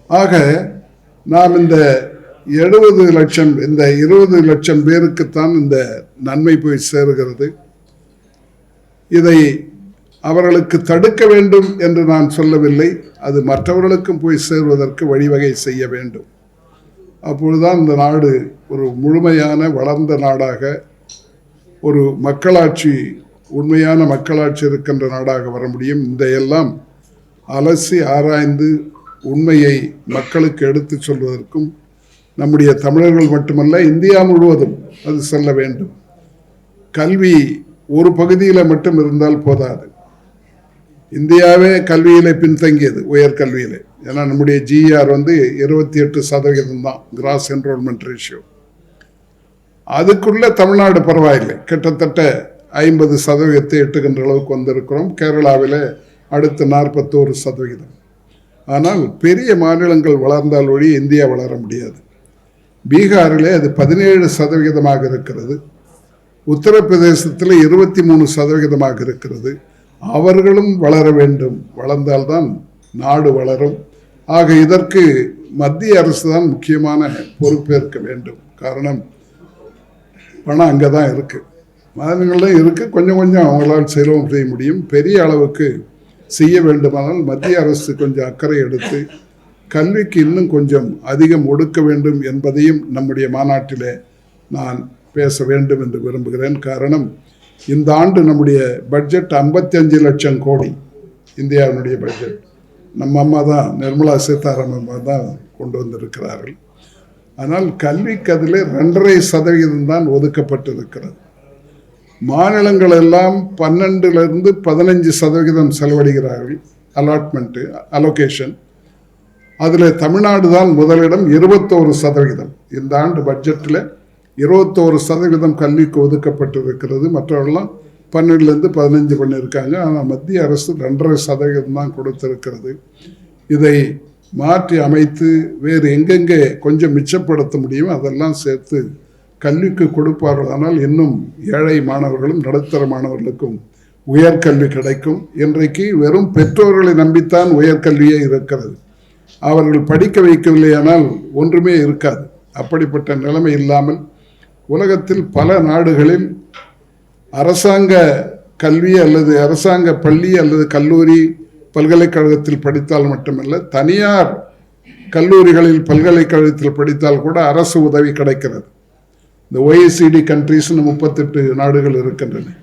ஆக நாம் இந்த 70 லட்சம், இந்த 20 லட்சம் பேருக்குத்தான் இந்த நன்மை போய் சேருகிறது. இதை அவர்களுக்கு தடுக்க வேண்டும் என்று நான் சொல்லவில்லை. அது மற்றவர்களுக்கும் போய் சேர்வதற்கு வழிவகை செய்ய வேண்டும். அப்பொழுதுதான் இந்த நாடு ஒரு முழுமையான வளர்ந்த நாடாக, ஒரு மக்களாட்சி, உண்மையான மக்களாட்சி இருக்கின்ற நாடாக வர முடியும். இந்த எல்லாம் அலசி ஆராய்ந்து உண்மையை மக்களுக்கு எடுத்து சொல்வதற்கும் நம்முடைய தமிழர்கள் மட்டுமல்ல இந்தியா முழுவதும் அது செல்ல வேண்டும். கல்வி ஒரு பகுதியில் மட்டும் இருந்தால் போதாது. இந்தியாவே கல்வியிலே பின்தங்கியது, உயர்கல்வியிலே. ஏன்னா நம்முடைய GR 28% தான் கிராஸ் என்ரோல்மெண்ட் ரேஷியோ. அதுக்குள்ள தமிழ்நாடு பரவாயில்லை, கிட்டத்தட்ட 50% எட்டுகின்ற அளவுக்கு வந்திருக்கிறோம். கேரளாவில் அடுத்து 41%. ஆனால் பெரிய மாநிலங்கள் வளர்ந்தால் ஒழி இந்தியா வளர முடியாது. பீகாரிலே அது 17% இருக்கிறது. உத்தரப்பிரதேசத்தில் 23% இருக்கிறது. அவர்களும் வளர வேண்டும். வளர்ந்தால்தான் நாடு வளரும். ஆக இதற்கு மத்திய அரசு தான் முக்கியமான பொறுப்பேற்க வேண்டும். காரணம், பணம் அங்கே தான் இருக்குது, மாநிலங்களும் இருக்குது. கொஞ்சம் கொஞ்சம் அவங்களால் செலவு செய்ய முடியும். பெரிய அளவுக்கு செய்ய வேண்டுமானால் மத்திய அரசு கொஞ்சம் அக்கறை எடுத்து கல்விக்கு இன்னும் கொஞ்சம் அதிகம் ஒடுக்க வேண்டும் என்பதையும் நம்முடைய மாநாட்டிலே நான் பேச வேண்டும் என்று விரும்புகிறேன். காரணம், இந்த ஆண்டு நம்முடைய பட்ஜெட் 55 லட்சம் கோடி இந்தியாவினுடைய பட்ஜெட். நம்ம அம்மா தான், நிர்மலா சீதாராமன் அம்மா தான் கொண்டு வந்திருக்கிறார்கள். ஆனால் கல்விக்கு அதில் 2.5% தான் ஒதுக்கப்பட்டிருக்கிறது. மாநிலங்கள் எல்லாம் 12% 15% செலவழிக்கிறார்கள் அலாட்மெண்ட்டு, அலோகேஷன். அதில் தமிழ்நாடு தான் முதலிடம், 21%. இந்த ஆண்டு பட்ஜெட்டில் 21% கல்விக்கு ஒதுக்கப்பட்டிருக்கிறது. மற்றவர்கள்லாம் 12% 15 பண்ணியிருக்காங்க. ஆனால் மத்திய அரசு 2.5% தான் கொடுத்திருக்கிறது. இதை மாற்றி அமைத்து வேறு எங்கெங்கே கொஞ்சம் மிச்சப்படுத்த முடியும் அதெல்லாம் சேர்த்து கல்விக்கு கொடுப்பார்கள். ஆனால் இன்னும் ஏழை மாணவர்களும் நடுத்தர மாணவர்களுக்கும் உயர்கல்வி கிடைக்கும். இன்றைக்கு வெறும் பெற்றோர்களை நம்பித்தான் உயர்கல்வியே இருக்கிறது. அவர்கள் படிக்க வைக்கவில்லையானால் ஒன்றுமே இருக்காது. அப்படிப்பட்ட நிலைமை இல்லாமல் உலகத்தில் பல நாடுகளில் அரசாங்க கல்வி அல்லது அரசாங்க பள்ளி அல்லது கல்லூரி பல்கலைக்கழகத்தில் படித்தால் மட்டுமல்ல, தனியார் கல்லூரிகளில் பல்கலைக்கழகத்தில் படித்தால் கூட அரசு உதவி கிடைக்கிறது. இந்த OECD கண்ட்ரிஸ்னு 38 நாடுகள் இருக்கின்றன.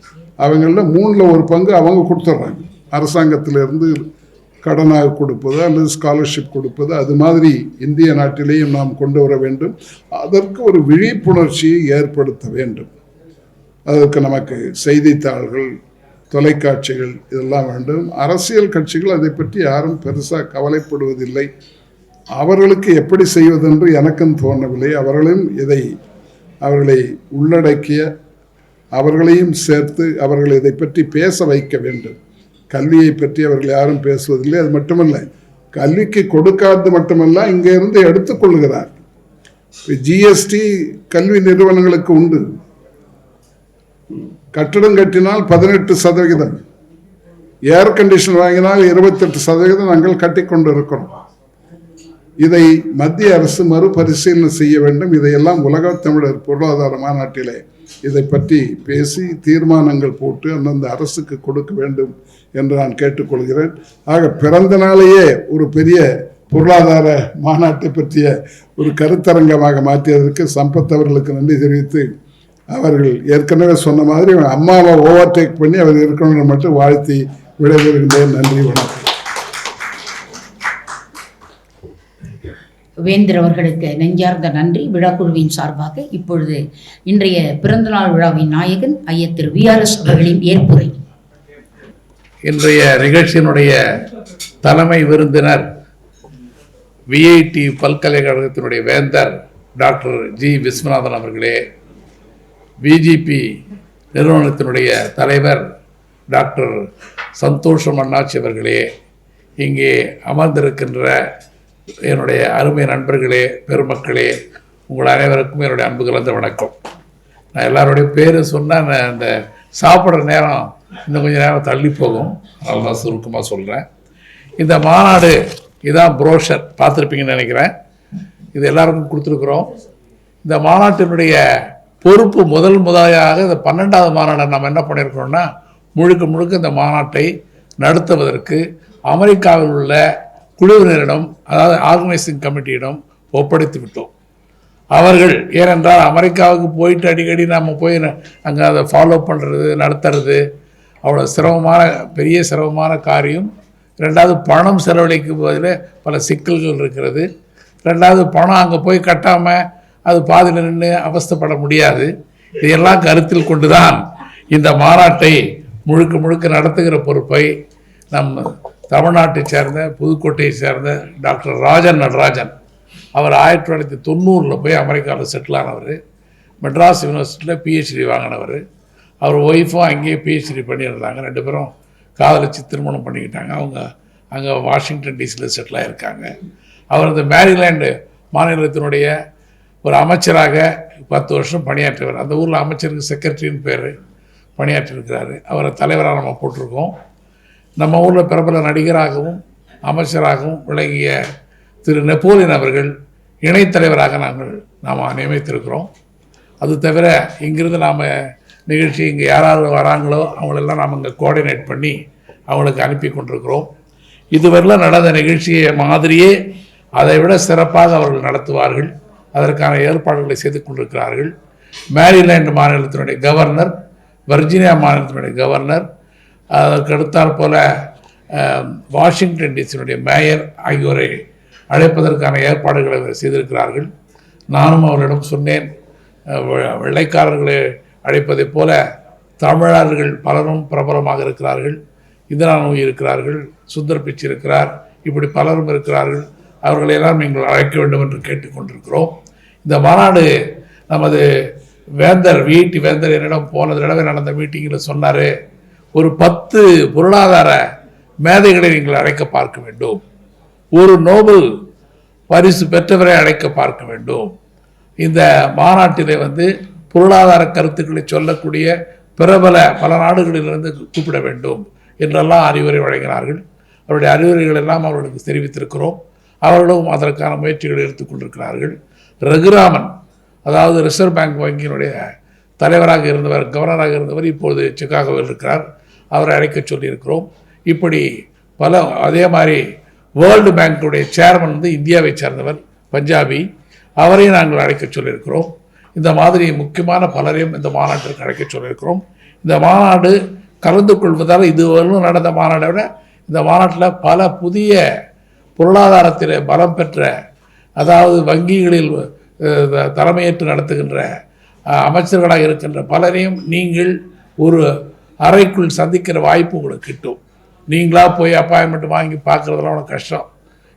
அவங்கள 1/3 அவங்க கொடுத்துட்றாங்க. அரசாங்கத்திலிருந்து கடனாக கொடுப்பது அல்லது ஸ்காலர்ஷிப் கொடுப்பது. அது மாதிரி இந்திய நாட்டிலேயும் நாம் கொண்டு வர வேண்டும். அதற்கு ஒரு விழிப்புணர்ச்சியை ஏற்படுத்த வேண்டும். அதற்கு நமக்கு செய்தித்தாள்கள், தொலைக்காட்சிகள் இதெல்லாம் வேண்டும். அரசியல் கட்சிகள் அதை பற்றி யாரும் பெருசாக கவலைப்படுவதில்லை. அவர்களுக்கு எப்படி செய்வதென்று எனக்கும் தோணவில்லை. அவர்களை உள்ளடக்கிய, அவர்களையும் சேர்த்து அவர்கள் இதை பற்றி பேச வைக்க வேண்டும். கல்வியை பற்றி அவர்கள் யாரும் பேசுவதில்லை. அது மட்டுமல்ல, கல்விக்கு கொடுக்காது மட்டுமல்ல, இங்கே இருந்து எடுத்துக்கொள்கிறார். ஜிஎஸ்டி கல்வி நிறுவனங்களுக்கு உண்டு. கட்டடம் கட்டினால் 18%, ஏர் கண்டிஷன் வாங்கினால் 28% நாங்கள் கட்டிக்கொண்டு இருக்கிறோம். இதை மத்திய அரசு மறுபரிசீலனை செய்ய வேண்டும். இதையெல்லாம் உலகத் தமிழர் பொருளாதார மாநாட்டிலே இதை பற்றி பேசி தீர்மானங்கள் போட்டு அந்தந்த அரசுக்கு கொடுக்க வேண்டும் என்று நான் கேட்டுக்கொள்கிறேன். ஆக பிறந்த நாளையே ஒரு பெரிய பொருளாதார மாநாட்டை பற்றிய ஒரு கருத்தரங்கமாக மாற்றியதற்கு சம்பத் அவர்களுக்கு நன்றி தெரிவித்து, அவர்கள் ஏற்கனவே சொன்ன மாதிரி அம்மாவை ஓவர்டேக் பண்ணி அவர் இருக்கணும்னு மட்டும் வாழ்த்தி விடைபெறுகின்றேன். நன்றி, வணக்கம். வேந்தர் அவர்களுக்கு நெஞ்சார்ந்த நன்றி. விழாக்குழுவின் சார்பாக இப்பொழுது இன்றைய பிறந்தநாள் விழாவின் நாயகன் ஐயா திரு VRS அவர்களின் ஏற்புரை. இன்றைய நிகழ்ச்சியினுடைய தலைமை விருந்தினர் VIT பல்கலைக்கழகத்தினுடைய வேந்தர் டாக்டர் G. விஸ்வநாதன் அவர்களே, BJP நிறுவனத்தினுடைய தலைவர் டாக்டர் சந்தோஷம் அண்ணாச்சி அவர்களே, இங்கே அமர்ந்திருக்கின்ற என்னுடைய அருமை நண்பர்களே, பெருமக்களே, உங்கள் அனைவருக்கும் என்னுடைய அன்பு கலந்த வணக்கம். நான் எல்லாருடைய பேர் சொன்னால் அந்த சாப்பிட்ற நேரம் இன்னும் கொஞ்சம் நேரம் தள்ளி போகும். அதனால தான் சுருக்கமாக சொல்கிறேன். இந்த மாநாடு இதான் ப்ரோஷர், பார்த்துருப்பீங்கன்னு நினைக்கிறேன். இது எல்லாருக்கும் கொடுத்துருக்குறோம். இந்த மாநாட்டினுடைய பொறுப்பு முதலாக இந்த 12வது மாநாடை நம்ம என்ன பண்ணியிருக்கோம்னா, முழுக்க இந்த மாநாட்டை நடத்துவதற்கு அமெரிக்காவில் உள்ள குழுவினரிடம், அதாவது ஆர்கனைசிங் கமிட்டியிடம் ஒப்படைத்து விட்டோம். அவர்கள், ஏனென்றால் அமெரிக்காவுக்கு போயிட்டு அடிக்கடி நம்ம போய் அங்கே அதை ஃபாலோ பண்ணுறது, நடத்துறது அவ்வளோ பெரிய சிரமமான காரியம். ரெண்டாவது, பணம் செலவழிக்கும் போதில் பல சிக்கல்கள் இருக்கிறது. ரெண்டாவது, பணம் அங்கே போய் கட்டாமல் அது பாதியில் நின்று அவஸ்தைப்பட முடியாது. இதையெல்லாம் கருத்தில் கொண்டு தான் இந்த மாநாட்டை முழுக்க நடத்துகிற பொறுப்பை நம் தமிழ்நாட்டை சேர்ந்த, புதுக்கோட்டையை சேர்ந்த டாக்டர் ராஜன் நடராஜன், அவர் 1990 போய் அமெரிக்காவில் செட்டில் ஆனவர். மெட்ராஸ் யூனிவர்சிட்டியில் PhD வாங்கினவர். அவர் ஒய்ஃபும் அங்கேயே PhD பண்ணியிருந்தாங்க. 2 பேரும் காதலிச்சு திருமணம் பண்ணிக்கிட்டாங்க. அவங்க அங்கே வாஷிங்டன் டிசியில் செட்டில் ஆகியிருக்காங்க. அவர் இந்த மேரிலாண்டு மாநிலத்தினுடைய ஒரு அமைச்சராக 10 வருஷம் பணியாற்றியவர். அந்த ஊரில் அமைச்சருக்கு செக்ரட்டரின்னு பேர் பணியாற்றிருக்கிறாரு. அவரை தலைவராக நம்ம போட்டிருக்கோம். நம்ம ஊரில் பிரபல நடிகராகவும் அமைச்சராகவும் விளங்கிய திரு நெப்போலியன் அவர்கள் இணைத்தலைவராக நாம் நியமித்திருக்கிறோம். அது தவிர இங்கிருந்து நாம் நிகழ்ச்சி இங்கே யாராவது வராங்களோ அவங்களெல்லாம் நாம் இங்கே கோஆர்டினேட் பண்ணி அவங்களுக்கு அனுப்பி கொண்டிருக்கிறோம். இதுவரையில் நடந்த நிகழ்ச்சியை மாதிரியே அதை விட சிறப்பாக அவர்கள் நடத்துவார்கள். அதற்கான ஏற்பாடுகளை செய்து கொண்டிருக்கிறார்கள். மேரிலாண்ட் மாநிலத்தினுடைய கவர்னர், வர்ஜீனியா மாநிலத்தினுடைய கவர்னர், அதற்கு அடுத்தாற் போல வாஷிங்டன் டிசியினுடைய மேயர் ஆகியோரை அழைப்பதற்கான ஏற்பாடுகளை அவர் செய்திருக்கிறார்கள். நானும் அவர்களிடம் சொன்னேன், வெள்ளைக்காரர்களை அழைப்பதைப் போல தமிழர்கள் பலரும் பிரபலமாக இருக்கிறார்கள். இந்திரா நோய் இருக்கிறார்கள், சுந்தர் பிச்சை இருக்கிறார், இப்படி பலரும் இருக்கிறார்கள். அவர்களையெல்லாம் நீங்கள் அழைக்க வேண்டும் என்று கேட்டுக்கொண்டிருக்கிறோம். இந்த மாநாடு நமது வேந்தர் விஐடி வேந்தர் என்னிடம் போன தடவை நடந்த மீட்டிங்கில் சொன்னார், ஒரு 10 பொருளாதார மேதைகளை நீங்கள் அழைக்க பார்க்க வேண்டும், ஒரு நோபல் பரிசு பெற்றவரை அழைக்க பார்க்க வேண்டும், இந்த மாநாட்டிலே பொருளாதார கருத்துக்களை சொல்லக்கூடிய பிரபல பல நாடுகளிலிருந்து கூப்பிட வேண்டும் என்றெல்லாம் அறிவுரை வழங்கினார்கள். அவருடைய அறிவுரைகள் எல்லாம் அவர்களுக்கு தெரிவித்திருக்கிறோம். அவர்களும் அதற்கான முயற்சிகளை எடுத்துக்கொண்டிருக்கிறார்கள். ரகுராமன், அதாவது ரிசர்வ் பேங்க் வங்கியினுடைய தலைவராக இருந்தவர், கவர்னராக இருந்தவர், இப்போது சிகாகோவில் இருக்கிறார். அவரை அழைக்க சொல்லியிருக்கிறோம். இப்படி பல, அதே மாதிரி வேர்ல்டு பேங்க்குடைய சேர்மன் இந்தியாவை சேர்ந்தவர், பஞ்சாபி, அவரையும் நாங்கள் அழைக்க சொல்லியிருக்கிறோம். இந்த மாதிரி முக்கியமான பலரையும் இந்த மாநாட்டிற்கு அழைக்க சொல்லியிருக்கிறோம். இந்த மாநாடு கலந்து கொள்வதால் இதுவரையிலும் நடந்த மாநாட்டை விட இந்த மாநாட்டில் பல புதிய பொருளாதாரத்தில் பலம் பெற்ற, அதாவது வங்கிகளில் தலைமையேற்று நடத்துகின்ற அமைச்சர்களாக இருக்கின்ற பலரையும் நீங்கள் ஒரு அறைக்குள் சந்திக்கிற வாய்ப்பு உங்களுக்கு கிட்டும். நீங்களாக போய் அப்பாயின்மெண்ட் வாங்கி பார்க்குறதுலாம் உனக்கு கஷ்டம்.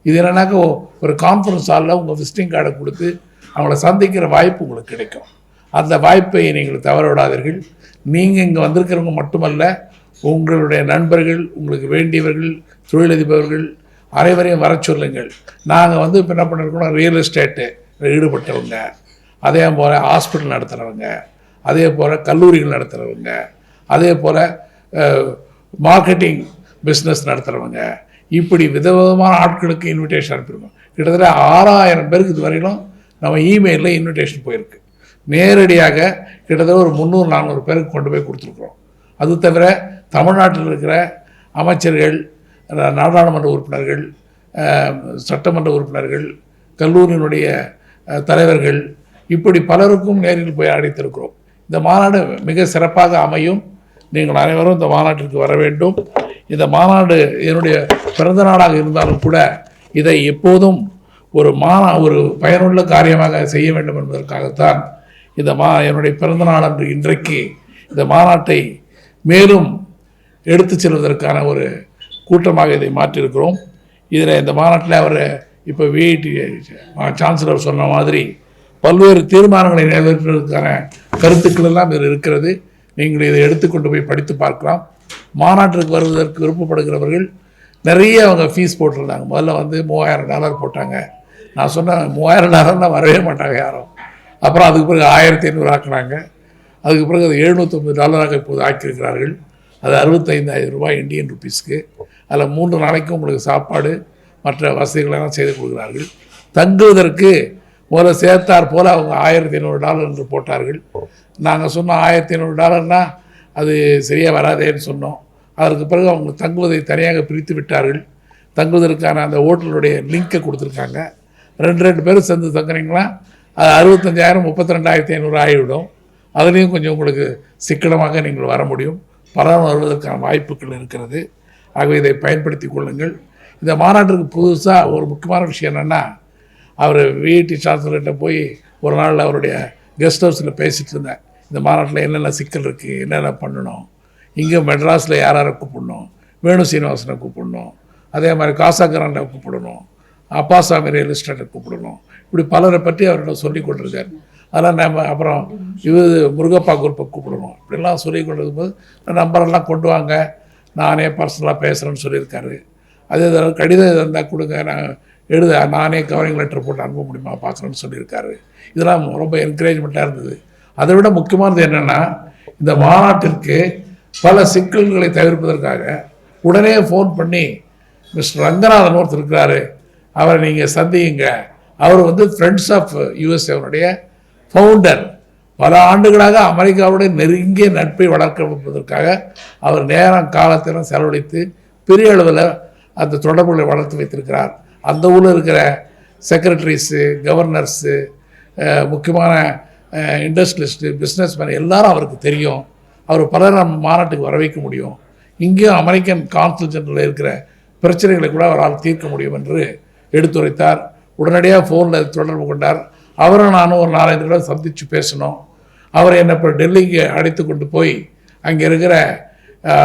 இது என்னன்னாக்க ஒரு கான்ஃபரன்ஸ் ஹாலில் உங்கள் விசிட்டிங் கார்டை கொடுத்து அவங்கள சந்திக்கிற வாய்ப்பு உங்களுக்கு கிடைக்கும். அந்த வாய்ப்பை நீங்கள் தவற விடாதீர்கள். நீங்கள் இங்கே வந்திருக்கிறவங்க மட்டுமல்ல, உங்களுடைய நண்பர்கள், உங்களுக்கு வேண்டியவர்கள், தொழிலதிபர்கள் அனைவரையும் வர சொல்லுங்கள். நாங்கள் இப்போ என்ன பண்ணியிருக்கோம், ரியல் எஸ்டேட்டு ஈடுபட்டவங்க, அதே போல் ஹாஸ்பிட்டல் நடத்துகிறவங்க, அதே போல் கல்லூரிகள் நடத்துகிறவங்க, அதே போல் மார்க்கெட்டிங் பிஸ்னஸ் நடத்துகிறவங்க, இப்படி விதவிதமான ஆட்களுக்கு இன்விடேஷன் அனுப்பியிருக்கோம். கிட்டத்தட்ட 6000 பேருக்கு இது வரையிலும் நம்ம இமெயிலில் இன்விடேஷன் போயிருக்கு. நேரடியாக கிட்டத்தட்ட ஒரு 300-400 பேருக்கு கொண்டு போய் கொடுத்துருக்குறோம். அது தவிர தமிழ்நாட்டில் இருக்கிற அமைச்சர்கள், நாடாளுமன்ற உறுப்பினர்கள், சட்டமன்ற உறுப்பினர்கள், கல்லூரியினுடைய தலைவர்கள், இப்படி பலருக்கும் நேரில் போய் அழைத்திருக்கிறோம். இந்த மாநாடு மிக சிறப்பாக அமையும். நீங்கள் அனைவரும் இந்த மாநாட்டிற்கு வர வேண்டும். இந்த மாநாடு என்னுடைய பிறந்த நாளாக இருந்தாலும் கூட இதை எப்போதும் ஒரு பயனுள்ள காரியமாக செய்ய வேண்டும் என்பதற்காகத்தான் இந்த என்னுடைய பிறந்த நாள் அன்று இன்றைக்கு இந்த மாநாட்டை மேலும் எடுத்து செல்வதற்கான ஒரு கூட்டமாக இதை மாற்றியிருக்கிறோம். இதில் இந்த மாநாட்டில் அவர் இப்போ விஐடி சான்சலர் சொன்ன மாதிரி பல்வேறு தீர்மானங்களை நிறைவேற்றுவதற்கான கருத்துக்கள் எல்லாம் இதில் இருக்கிறது. நீங்கள் இதை எடுத்துக்கொண்டு போய் படித்து பார்க்கலாம். மாநாட்டிற்கு வருவதற்கு விருப்பப்படுகிறவர்கள் நிறைய அவங்க ஃபீஸ் போட்டிருந்தாங்க. முதல்ல $3000 போட்டாங்க. நான் சொன்னேன் $3000 வரவே மாட்டாங்க யாரும். அப்புறம் அதுக்கு பிறகு 1500 ஆக்கினாங்க. அதுக்கு பிறகு அது $750 இப்போது ஆக்கியிருக்கிறார்கள். அது ₹65,000 இந்தியன் ருபீஸ்க்கு. அதில் 3 நாளைக்கு உங்களுக்கு சாப்பாடு மற்ற வசதிகளெல்லாம் செய்து கொடுக்கிறார்கள். தங்குவதற்கு முதல்ல சேர்த்தார் போல் அவங்க $1500 என்று போட்டார்கள். நாங்கள் சொன்னோம் $1500 அது சரியாக வராதேன்னு சொன்னோம். அதற்கு பிறகு அவங்க தங்குவதை தனியாக பிரித்து விட்டார்கள். தங்குவதற்கான அந்த ஹோட்டலுடைய லிங்கை கொடுத்துருக்காங்க. 2 பேரும் சேர்ந்து தங்குறீங்களா அது 65,000 32,500 ஆகிவிடும். அதுலேயும் கொஞ்சம் உங்களுக்கு சிக்கனமாக நீங்கள் வர முடியும். பலரும் வருவதற்கான வாய்ப்புகள் இருக்கிறது. ஆகவே இதை பயன்படுத்தி கொள்ளுங்கள். இந்த மாநாட்டிற்கு புதுசாக ஒரு முக்கியமான விஷயம் என்னென்னா, அவர் விஐடி சான்சலர்கிட்ட போய் ஒரு நாள் அவருடைய கெஸ்ட் ஹவுஸில் பேசிகிட்டு இருந்தேன். இந்த மாநாட்டில் என்னென்ன சிக்கல் இருக்குது, என்னென்ன பண்ணணும், இங்கே மெட்ராஸில் யாரை கூப்பிடணும், வேணு சீனிவாசனை கூப்பிடணும், அதே மாதிரி காசாகரனை கூப்பிடணும், அப்பாசாமி ரியல் எஸ்டேட்டை கூப்பிடணும், இப்படி பலரை பற்றி அவரிடம் சொல்லி கொண்டிருக்கார். அதெல்லாம் நம்ம அப்புறம் முருகப்பா குரூப்பை கூப்பிடணும், இப்படிலாம் சொல்லி கொண்டிருக்கும்போது நம்பரெல்லாம் கொண்டு வாங்க, நானே பர்சனலாக பேசுகிறேன்னு சொல்லியிருக்காரு. அதே கடிதம் இருந்தால் கொடுங்க, நான் நானே கவரிங் லெட்டர் போட்டு அனுப்ப முடியுமா பார்க்குறேன்னு சொல்லியிருக்காரு. இதெல்லாம் ரொம்ப என்கரேஜ்மெண்ட்டாக இருந்தது. அதை விட முக்கியமானது என்னென்னா, இந்த மாநாட்டிற்கு பல சிக்கல்களை தவிர்ப்பதற்காக உடனே ஃபோன் பண்ணி மிஸ்டர் ரங்கநாதன் ஒருத்தர் இருக்கிறாரு, அவரை நீங்கள் சந்தியுங்க. அவர் ஃப்ரெண்ட்ஸ் ஆஃப் யூஎஸ்ஏனுடைய ஃபவுண்டர். பல ஆண்டுகளாக அமெரிக்காவுடைய நெருங்கிய நட்பை வளர்ப்பதற்காக அவர் நேரம் காலத்திலும் செலவழித்து பெரிய அளவில் அந்த தொடர்புகளை வளர்த்து வைத்திருக்கிறார். அந்த ஊரில் இருக்கிற செக்ரட்டரிஸு, கவர்னர்ஸு, முக்கியமான இண்டஸ்ட்ரியலிஸ்ட்டு, பிஸ்னஸ்மேன் எல்லாரும் அவருக்கு தெரியும். அவர் பலர் நம்ம மாநாட்டுக்கு வர வைக்க முடியும். இங்கேயும் அமெரிக்கன் கான்சுல் ஜெனரலில் இருக்கிற பிரச்சனைகளை கூட அவரால் தீர்க்க முடியும் என்று எடுத்துரைத்தார். உடனடியாக ஃபோனில் தொடர்பு கொண்டார். அவரும் நானும் ஒரு 4-5 தடவை சந்தித்து பேசணும். அவரை என்னை இப்போ டெல்லிக்கு அழைத்து கொண்டு போய் அங்கே இருக்கிற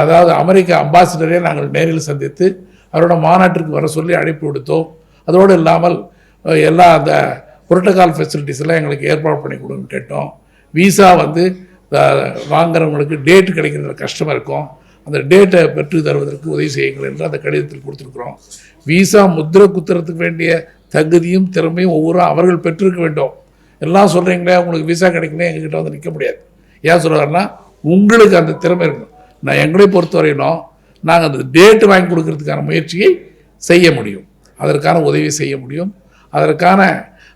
அதாவது அமெரிக்க அம்பாசிடரே நாங்கள் நேரில் சந்தித்து அவரோட மாநாட்டிற்கு வர சொல்லி அழைப்பு விடுத்தோம். அதோடு இல்லாமல் எல்லா அந்த புரோட்டோகால் ஃபெசிலிட்டிஸ் எல்லாம் எங்களுக்கு ஏற்பாடு பண்ணி கொடுன்னு கேட்டோம். விசா வந்து வாங்குறவங்களுக்கு டேட் கிடைக்கிற கஷ்டமாக இருக்கும். அந்த டேட்டை பெற்று தருவதற்கு உதவி செய்யுங்கள் என்று அந்த கடிதத்தில் கொடுத்துருக்குறோம். விசா முத்திரை குத்துறதுக்கு வேண்டிய தகுதியும் திறமையும் ஒவ்வொரு அவர்கள் பெற்றிருக்க வேண்டும். எல்லாம் சொல்கிறீங்களே உங்களுக்கு விசா கிடைக்கல, எங்ககிட்ட வந்து நிற்க முடியாது. ஏன் சொல்கிறாருன்னா உங்களுக்கு அந்த திறமை இருக்கணும். நான் எங்களை பொறுத்தவரையிலும் நாங்கள் அந்த டேட்டு வாங்கி கொடுக்கறதுக்கான முயற்சியை செய்ய முடியும், அதற்கான உதவி செய்ய முடியும். அதற்கான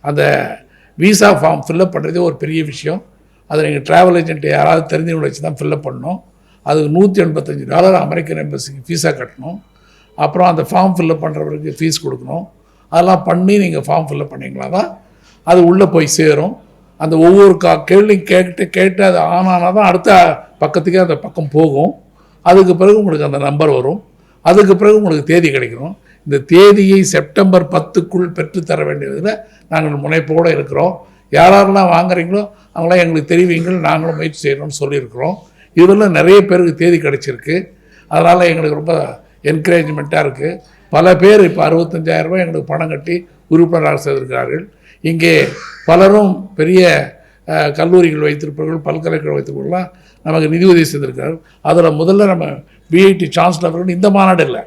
அந்த விசா ஃபார்ம் ஃபில்லப் பண்ணுறதே ஒரு பெரிய விஷயம். அதை நீங்கள் ட்ராவல் ஏஜென்ட் யாராவது தெரிஞ்சவங்களை வச்சு தான் ஃபில்லப் பண்ணணும். அதுக்கு $185 அமெரிக்கன் எம்பசிக்கு ஃபீஸாக கட்டணும். அப்புறம் அந்த ஃபார்ம் ஃபில்லப் பண்ணுறவருக்கு ஃபீஸ் கொடுக்கணும். அதெல்லாம் பண்ணி நீங்கள் ஃபார்ம் ஃபில்லப் பண்ணிங்களா தான் அது உள்ளே போய் சேரும். அந்த ஒவ்வொரு கேள்வியும் கேட்டு அது ஆனால் தான் அடுத்த பக்கத்துக்கே அந்த பக்கம் போகும். அதுக்கு பிறகு உங்களுக்கு அந்த நம்பர் வரும். அதுக்கு பிறகு உங்களுக்கு தேதி கிடைக்கணும். இந்த தேதியை செப்டம்பர் 10க்குள் பெற்றுத்தர வேண்டியதில் நாங்கள் முனைப்போடு இருக்கிறோம். யாரெல்லாம் வாங்குறீங்களோ அவங்களாம் எங்களுக்கு தெரிவிங்கள், நாங்களும் முயற்சி செய்யணும்னு சொல்லியிருக்கிறோம். இதில் நிறைய பேருக்கு தேதி கிடைச்சிருக்கு. அதனால் எங்களுக்கு ரொம்ப என்கரேஜ்மெண்ட்டாக இருக்குது. பல பேர் இப்போ 65,000 ரூபாய் எங்களுக்கு பணம் கட்டி உறுப்பினராக செய்திருக்கிறார்கள். இங்கே பலரும் பெரிய கல்லூரிகள் வைத்திருப்பவர்கள், பல்கலைக்கழகம் வைத்திருப்பவர்கள்லாம் நமக்கு நிதி உதவி செய்திருக்கிறார்கள். அதில் முதல்ல நம்ம பிஐடி சான்சலர் அவர்கள் இந்த மாநாடு இல்லை,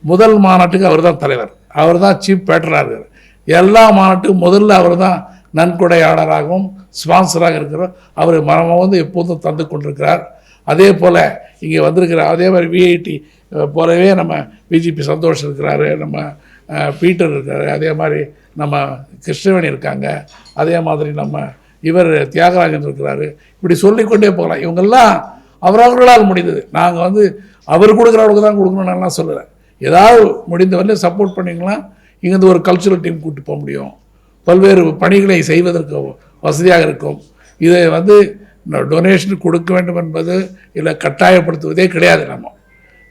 முதல் மாநாட்டுக்கு அவர் தான் தலைவர், அவர் தான் சீஃப் பேட்டராக இருக்கார். எல்லா மாநாட்டுக்கும் முதல்ல அவர் தான் நன்கொடையாளராகவும் ஸ்பான்சராக இருக்கிறார். அவர் மனம் வந்து எப்போதும் தந்து கொண்டிருக்கிறார். அதே போல் இங்கே வந்திருக்கிற அதே மாதிரி விஐடி போலவே நம்ம பிஜிபி சந்தோஷ் இருக்கிறாரு, நம்ம பீட்டர் இருக்கார், அதே மாதிரி நம்ம கிருஷ்ணவேணி இருக்காங்க, அதே மாதிரி நம்ம இவர் தியாகராஜன் இருக்கிறாரு. இப்படி சொல்லிக்கொண்டே போகலாம். இவங்கெல்லாம் அவர்களால் முடிந்தது. நாங்கள் வந்து அவர் கொடுக்குறவங்களுக்கு தான் கொடுக்கணும்னுலாம் சொல்லலை. ஏதாவது முடிந்தவரையில் சப்போர்ட் பண்ணிக்கலாம். இங்கேருந்து ஒரு கல்ச்சுரல் டீம் கூப்பிட்டு போக முடியும். பல்வேறு பணிகளை செய்வதற்கு வசதியாக இருக்கும். இதை வந்து டொனேஷன் கொடுக்க வேண்டும் என்பது இல்லை கட்டாயப்படுத்துவதே கிடையாது. நம்ம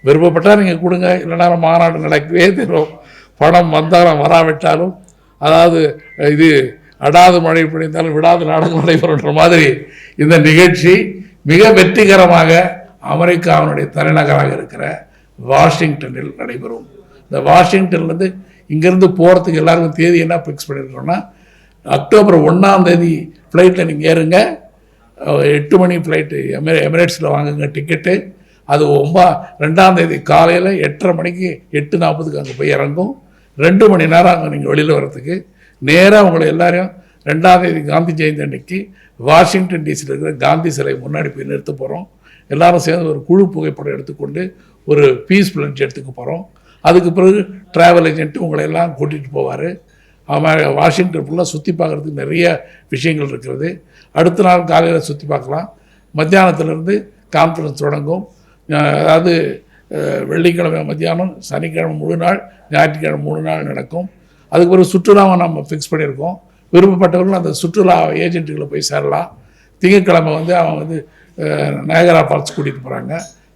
விருப்பப்பட்டால் நீங்கள் கொடுங்க, இல்லைனா மாநாடு நடக்கவே தரும். பணம் வந்தாலும் வராவிட்டாலும், அதாவது இது அடாது மழை பிடிந்தாலும் விடாது நாடகம் நடைபெறுன்ற மாதிரி இந்த நிகழ்ச்சி மிக வெற்றிகரமாக அமெரிக்காவினுடைய தலைநகராக இருக்கிற வாஷிங்டனில் நடைபெறும். இந்த வாஷிங்டன்லேருந்து இங்கேருந்து போகிறதுக்கு எல்லாருக்கும் தேதி என்ன ஃபிக்ஸ் பண்ணியிருக்கோன்னா, அக்டோபர் 1ஆம் தேதி ஃப்ளைட்டில் நீங்கள் ஏறுங்க. 8 மணி ஃப்ளைட்டு எமிரேட்ஸில் வாங்குங்க டிக்கெட்டு. அது 2ஆம் தேதி காலையில் 8:30 மணிக்கு 8:40க்கு அங்கே போய் இறங்கும். 2 மணி நேரம் அங்கே நீங்கள் வெளியில் வர்றதுக்கு. நேராக உங்களை எல்லாரையும் 2ஆம் தேதி காந்தி ஜெயந்தி அன்னைக்கு வாஷிங்டன் டிசியில் இருக்கிற காந்தி சிலை முன்னாடி போய் நிறுத்த போகிறோம். எல்லோரும் சேர்ந்து ஒரு குழு புகைப்படம் எடுத்துக்கொண்டு ஒரு பீஸ் பிளட்ஜ் எடுத்துக்க போகிறோம். அதுக்கு பிறகு ட்ராவல் ஏஜென்ட்டு உங்களை எல்லாம் கூட்டிகிட்டு போவார். வாஷிங்டன் ஃபுல்லாக சுற்றி பார்க்குறதுக்கு நிறைய விஷயங்கள் இருக்கிறது. அடுத்த நாள் காலையில் சுற்றி பார்க்கலாம். மத்தியானத்துலேருந்து கான்ஃபரன்ஸ் தொடங்கும். அதாவது வெள்ளிக்கிழமை மத்தியானம், சனிக்கிழமை முழு நாள், ஞாயிற்றுக்கிழமை 3 நாள் நடக்கும். அதுக்கு பிறகு சுற்றுலாவை நம்ம ஃபிக்ஸ் பண்ணியிருக்கோம். விருப்பப்பட்டவர்கள் அந்த சுற்றுலா ஏஜென்ட்டுகளை போய் சேரலாம். திங்கட்கிழமை வந்து அவன் வந்து நயகரா ஃபால்ஸ் கூட்டிகிட்டு போகிறாங்க.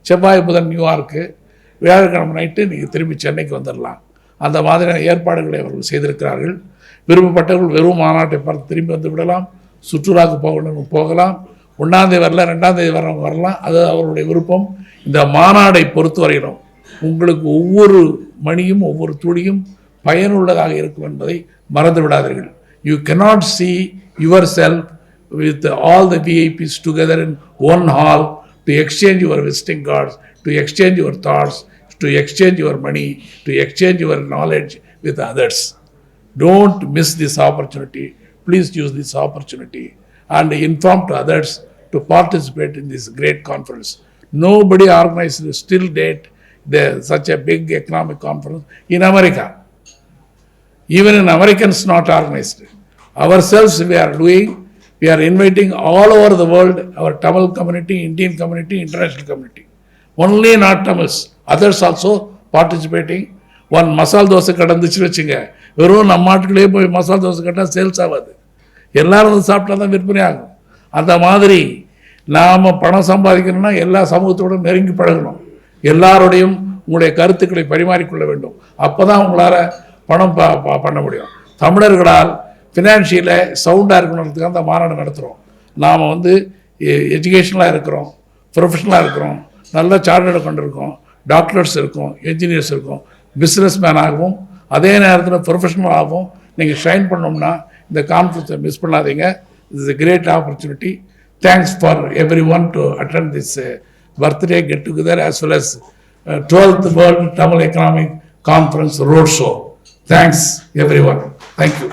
செவ்வாய் புதன் நியூயார்க்கு, வியாழக்கிழமை நைட்டு நீங்கள் திரும்பி சென்னைக்கு வந்துடலாம். அந்த மாதிரியான ஏற்பாடுகளை அவர்கள் செய்திருக்கிறார்கள். விருப்பப்பட்டவர்கள் வெறும் மாநாட்டை பார்த்து திரும்பி வந்து விடலாம். சுற்றுலாவுக்கு போகலாம். 1ஆம் தேதி வரல, 2ஆம் தேதி வரவங்க வரலாம். அது அவருடைய விருப்பம். இந்த மாநாடை பொறுத்தவரையிலும் உங்களுக்கு ஒவ்வொரு மணியும் ஒவ்வொரு துளியும் பயனுள்ளதாக இருக்கும் என்பதை மறந்து விடாதீர்கள். You cannot see yourself with all the VIPs together in one hall to exchange your visiting cards, to exchange your thoughts, to exchange your money, to exchange your knowledge with others. Don't miss this opportunity. Please use this opportunity and inform to others to participate in this great conference. Nobody organized still date such a big economic conference in America. Even in Americans not organized. Ourselves we are doing, we are inviting all over the world, our Tamil community, Indian community, international community. Only not Tamils, others also participating. One masala dosa kadanduchu vechunga, வெறும் நம்ம நாட்டுக்குள்ளேயே போய் மசாலா தோசை கட்டினா sales ஆகாது. எல்லாரும் வந்து சாப்பிட்டா தான் விற்பனை ஆகும். அந்த மாதிரி நாம் பணம் சம்பாதிக்கணும்னா எல்லா சமூகத்தோடும் நெருங்கி பழகணும். எல்லாரோடையும் உங்களுடைய கருத்துக்களை பரிமாறிக்கொள்ள வேண்டும். அப்போ தான் உங்களால் பணம் பண்ண முடியும். தமிழர்களால் ஃபினான்ஷியலை சவுண்டாக இருக்கணுன்றதுக்காக அந்த மாநாடு நடத்துகிறோம். நாம் வந்து எஜுகேஷனலாக இருக்கிறோம், ப்ரொஃபஷனலாக இருக்கிறோம், நல்ல சார்ட்டர்டை கொண்டிருக்கோம், டாக்டர்ஸ் இருக்கும், என்ஜினியர்ஸ் இருக்கும், பிஸ்னஸ் மேனாகவும் அதே நேரத்தில் ப்ரொஃபஷனலாகவும் நீங்கள் ஷைன் பண்ணோம்னா இந்த கான்ஃபரன்ஸை மிஸ் பண்ணாதீங்க. It's a great opportunity. Thanks for everyone to attend this birthday get together as well as 12th World Tamil Economic Conference Roadshow. Thanks everyone. Thank you.